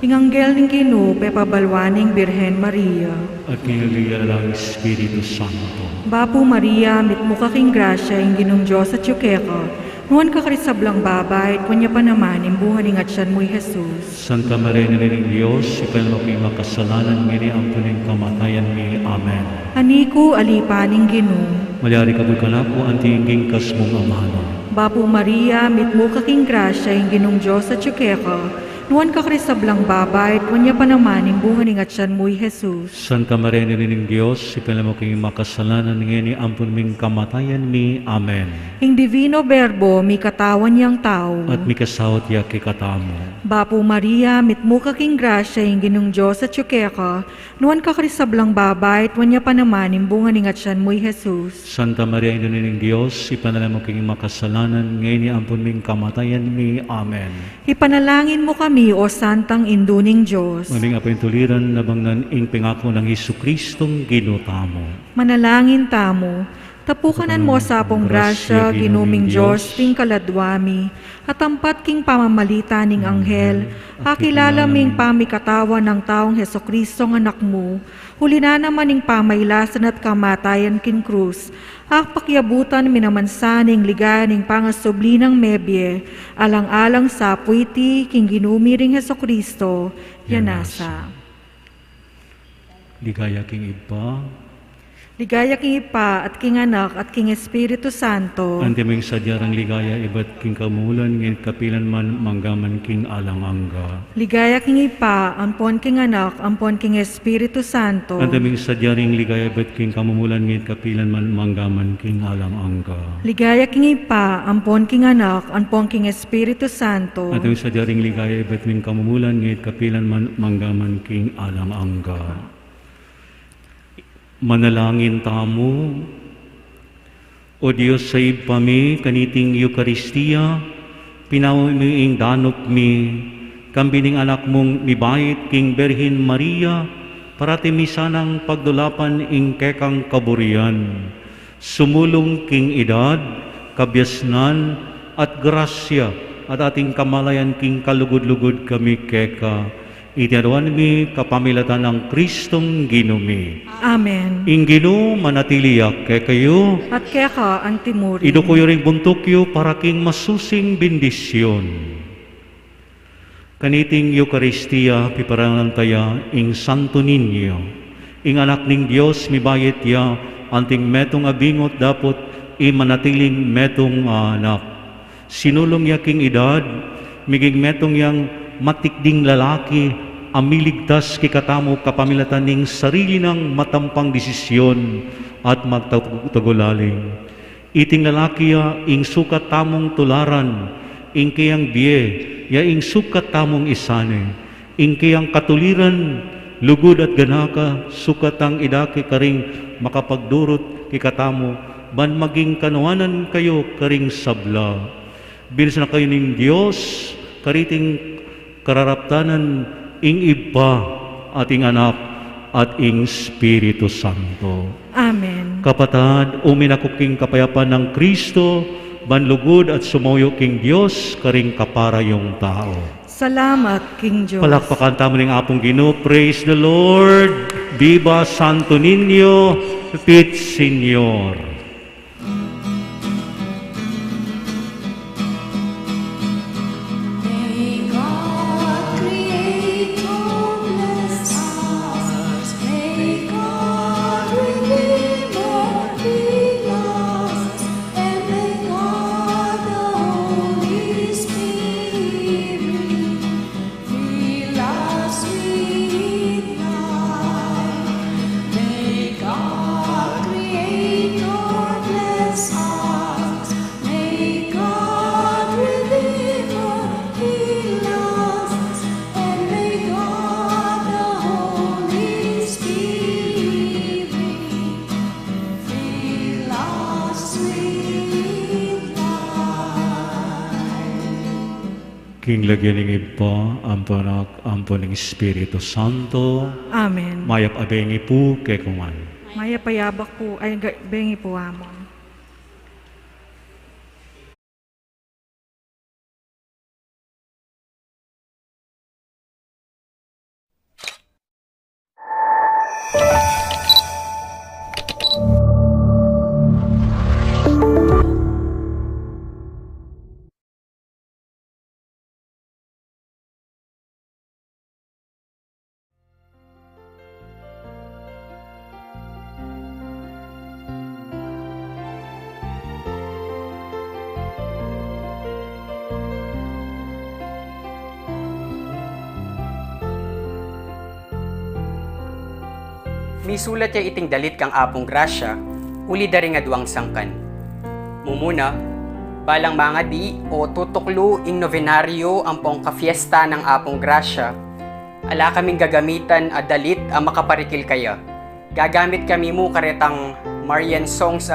Inganggel ng Ginoo, pepabalwaning Birhen Maria. at kinaliyalang Espiritu Santo. Bapo Maria, mitmukha king grasya, ing Ginong Diyos at yukeka, nuwan ka karisablang babay, kunya pa naman, imbuhan ing atyan mo'y Jesus. Santa Maria ng Diyos, ipalmo kay makasalanan ngini ang puning kamatayan mi. Amen. Aniku alipaning Ginoo. Malyari ka ko antinging kasmong amano. Bapo Maria, mitmukha king grasya, ing Ginong Diyos at yukeka, nuwan ka karisablang babay, kunya pa naman, imbuhan ing atyan mo'y Jesus. Santa Maria ng Diyos, ipalmo kay makasalanan ngini ang puning kamatayan mi. Amen. Ing divino Verbo, mi katawan niyang tao. At mikasawat ya kay katamo. Bapo Maria, mitmukha king grasya, ing Ginong Diyos at yukeka, nuwan ka karisablang babay, kunya pa naman, imbungan ing atyan mo'y Jesus. Santa Maria ng Diyos, ipanalamo kay makasalanan ngini ang puning kamatayan mi. Amen. Ipanalangin mo kami, o Santang Induning Diyos. Maming apoy tuliran na bangnan ing pangako ng Hesukristong ginutamo. Manalangin tamo, tapukanan mo sa apong grasya, ginuming Diyos, ting kaladwami, at ampat king pamamalita ning anghel, akilala ming pamikatawan ng taong Hesukristong anak mo, huli na naman ing pamaylasan at kamatayan kin krus, pakyabutan minamansaning ligayaning pangasubli ng mebye, alang-alang sa puiti, king ginumiring Hesukristo, yanasa. Ligaya king iba, Ligaya king Ipa at king Anak at king Espiritu Santo. antiming sadyarang ligaya iba't king kamulan ngin kapilan man manggaman king alangangga. Ligaya king Ipa, ampon king Anak, ampon king Espiritu Santo. Antiming sadyaring ligaya iba't king kamumulan ngin kapilan man manggaman king alangangga. Ligaya king Ipa, ampon king Anak, ampon king Espiritu Santo. Antiming sadyaring ligaya iba't king kamumulan ngin kapilan man manggaman king alangangga. Manalangin tamo. O Diyos sa ipami, kaniting Eucharistia, pinawamiing danop mi, kambining anak mong mibayit king Berhin Maria, parati mi sanang pagdulapan ing kekang kaburian, sumulong king edad, kabyasnan, at grasya, at ating kamalayan king kalugod-lugod kami keka, itiaduan mi kapamilatan ng Kristong ginumi. Amen. Ing Ginoo manatiliyak kay kayo, At kaya ka ang timuri. ido ko ring buntukyo para king masusing bendisyon. Kaniting Eucharistia piparangan taya ing Santo Niño, ing anak ning Dios mibayet ya, anting metong abingot dapot manatiling metong anak. Sinulong ya king edad, miging metong yang matikding lalaki, amiligtas kikatamo kapamilatan ning sarili ng matampang desisyon at magtagulaling. Iting lalaki ya ing sukat tamong tularan, ing kayang biye, ya ing sukat tamong isane, ing kayang katuliran, lugod at ganaka, sukat ang idake karing makapagdurot kikatamo, ban maging kanuanan kayo karing sabla. Bilis na kayo ning Diyos, kariting kararaptanan ing iba ating anak at ing Espiritu Santo. Amen. Kapatad, uminakuking kapayapan ng Kristo, banlugod at sumoyo king Diyos, karing kaparayong tao. Salamat, King Diyos. Palakpakan tamo ng apong Ginoo. Praise the Lord. Viva Santo Niño, Pit Señor. May God Creator bless us. May God Redeemer heal us. And may God the Holy Spirit fill us with life. May God Creator bless us. May God Redeemer heal us. And may God the Holy Spirit fill us with life. King lagyan ng iba, ampanak, ampon ng Espiritu Santo, Amen. mayap abengi po kay kuman. Maya payabak po, ay bengi po amon. Misulat ya iting dalit kang apong grasya, uli dari nga duwang sangkan. Mumuna, balang mga di o tutuklo ing novenaryo ang pong kafiesta ng apong grasya, ala kaming gagamitan a dalit a makaparikil kaya. Gagamit kami mo karetang Marian songs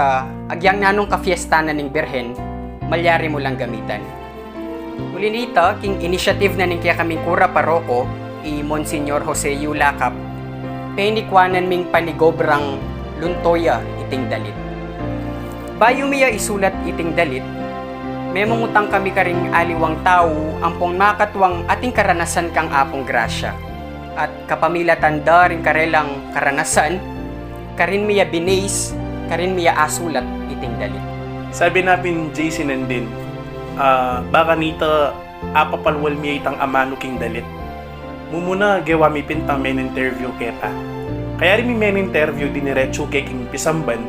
agyang nanong kafiesta na ning Birhen, malyari mo lang gamitan. Muli nita, king initiative na ning kaya kaming kura paroko, i Monsignor Jose Yulacap, penikwanan ming panigobrang luntoya iting dalit. Bayo miya isulat iting dalit, may mangutang kami karing aliwang tao ang pong makatwang ating karanasan kang apong grasya. At kapamila tanda rin karelang karanasan, karin miya binays, karin miya asulat iting dalit. Sabi namin JC nandin, baka nita apapalwal miya itang amano king dalit. Mumuna gewa mi pintang men interview keta. Kaya rin mi men interview diniretso kay king pisamban.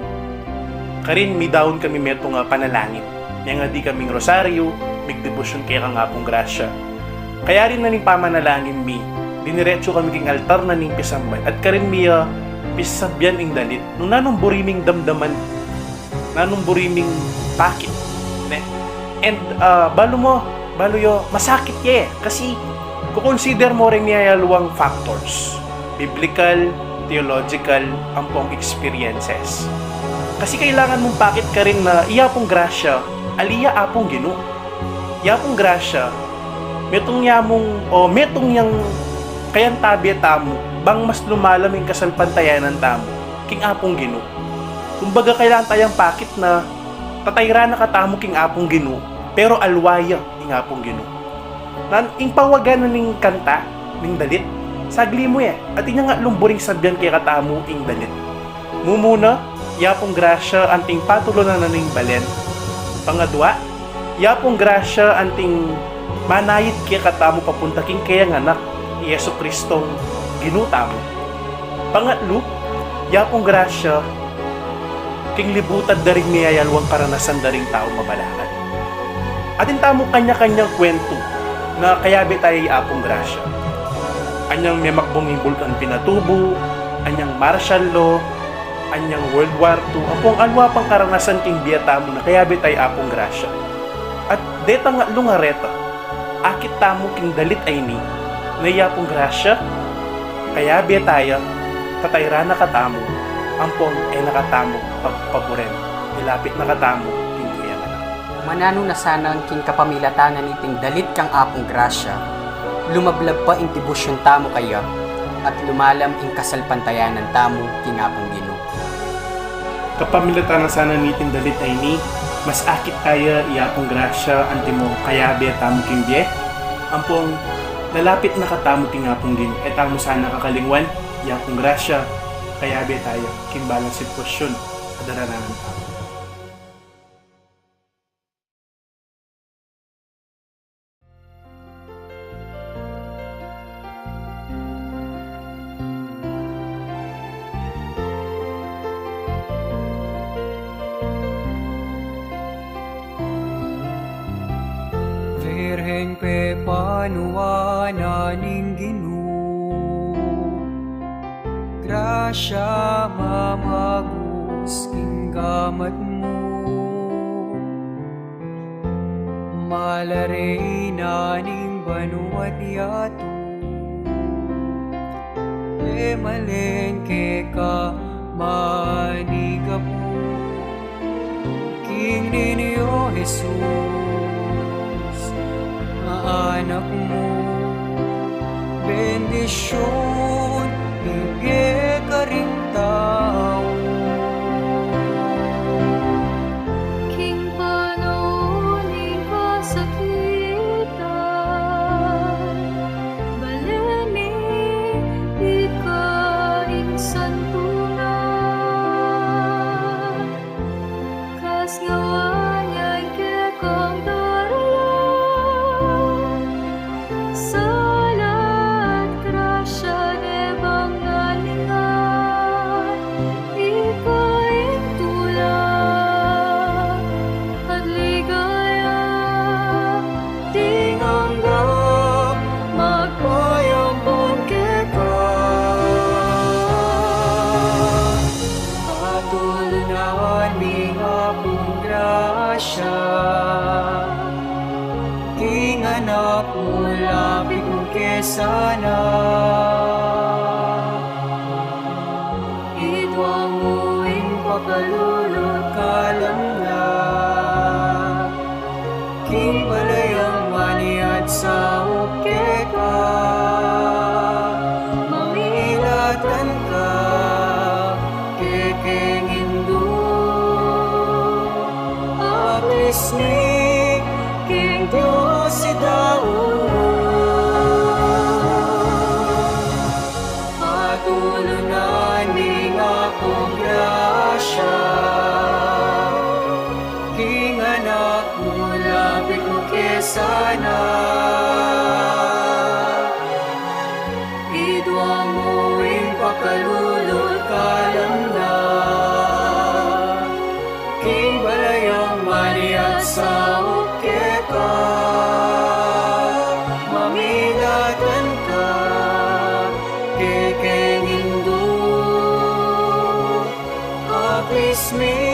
Karin mi daon kami meto nga panalangin. Yang nga di kaming rosaryo, migdebosyon kay kang apong grasya. Kaya rin na ning pamanalangin mi, diniretso kami king altar na ning pisamban. At karin mi pisabyan ing dalit. Nung nanong buriming damdaman, nanong buriming pakit. Ne? And balo yo, masakit ye. Kasi kukonsider mo rin niya luwang factors. Biblical, theological, ang pong experiences. Kasi kailangan mong pakit ka rin na iya pong grasya, aliya apong Ginoo. Iya pong grasya, metong yang kayan tabi tamo, bang mas lumalaming kasalpantayanan tamo, king apong Ginoo. Kumbaga kailangan tayang pakit na tatayra na katamo king apong Ginoo, pero alwaya king apong Ginoo. Ing pawagan na ning kanta, ning dalit, sagli mo at inya nga lumburing sabyan kay katamo ing dalit. Mumuna, yapong grasya anting patulo na ning balen. Pangadwa, yapong grasya anting manayit kay katamo papunta king kaya anak, Yesu Kristong ginutamo. Pangatlo, yapong grasya king libutad daring niyayalwang karanasan daring tao mabalakan. Atin tamo kanya-kanyang kwento na kayabi tayo apong grasya. Anyang may makbong bulkan pinatubo, anyang martial law, anyang World War II, apong alwa pang karanasan king biyata mo na kayabi tayo apong grasya. At deta nga lungareta, akit tamo king dalit ay ni, na yapong grasya, kayabi tayo, tatayra na katamo, ampong ay nakatamo pagpaboren, ilapit na katamo, king kaya na. Manano na sana ang king kapamilatanan iting dalit kang apong grasya, lumablab pa ing tibusyon tamo kaya, at lumalam ing kasalpantayanan tamo king apong Ginoo. Kapamilatan na sana nitin dalit ay ni, mas akit kaya iyapong grasya antimo kayabi at tamo king biye, ampong lalapit na katamo king apong Ginoo, et tamo sana kakalingwan, iyapong grasya, kayabi tayo king balang sitwasyon, kadaranan ng tao. Virhen pe panuana ning Ginoo, grasya mamagus king gamat mo, malare na ning banuat yato, e malengke ka manigapu, king ninyo Jesus. Anak mo, bendisyon, bigay ka ring tao. King panoonin ka sakitan, baleni, ikaing santunan, kas ngawanyan kekong salat grasya de sana. Idwa mo ing pakalulot Kalam na king balayang maniat sa uke ka, mamilatan ka kekeng Hindu. Apis ni king Diyos si patulunan ning akong grasya. King anak mo, lapit mo kesana. Idwa mo ing pakalulot kalam na. King balayang maniat sa uke ka, mamilatan ka kekeng Hindu. Apis mi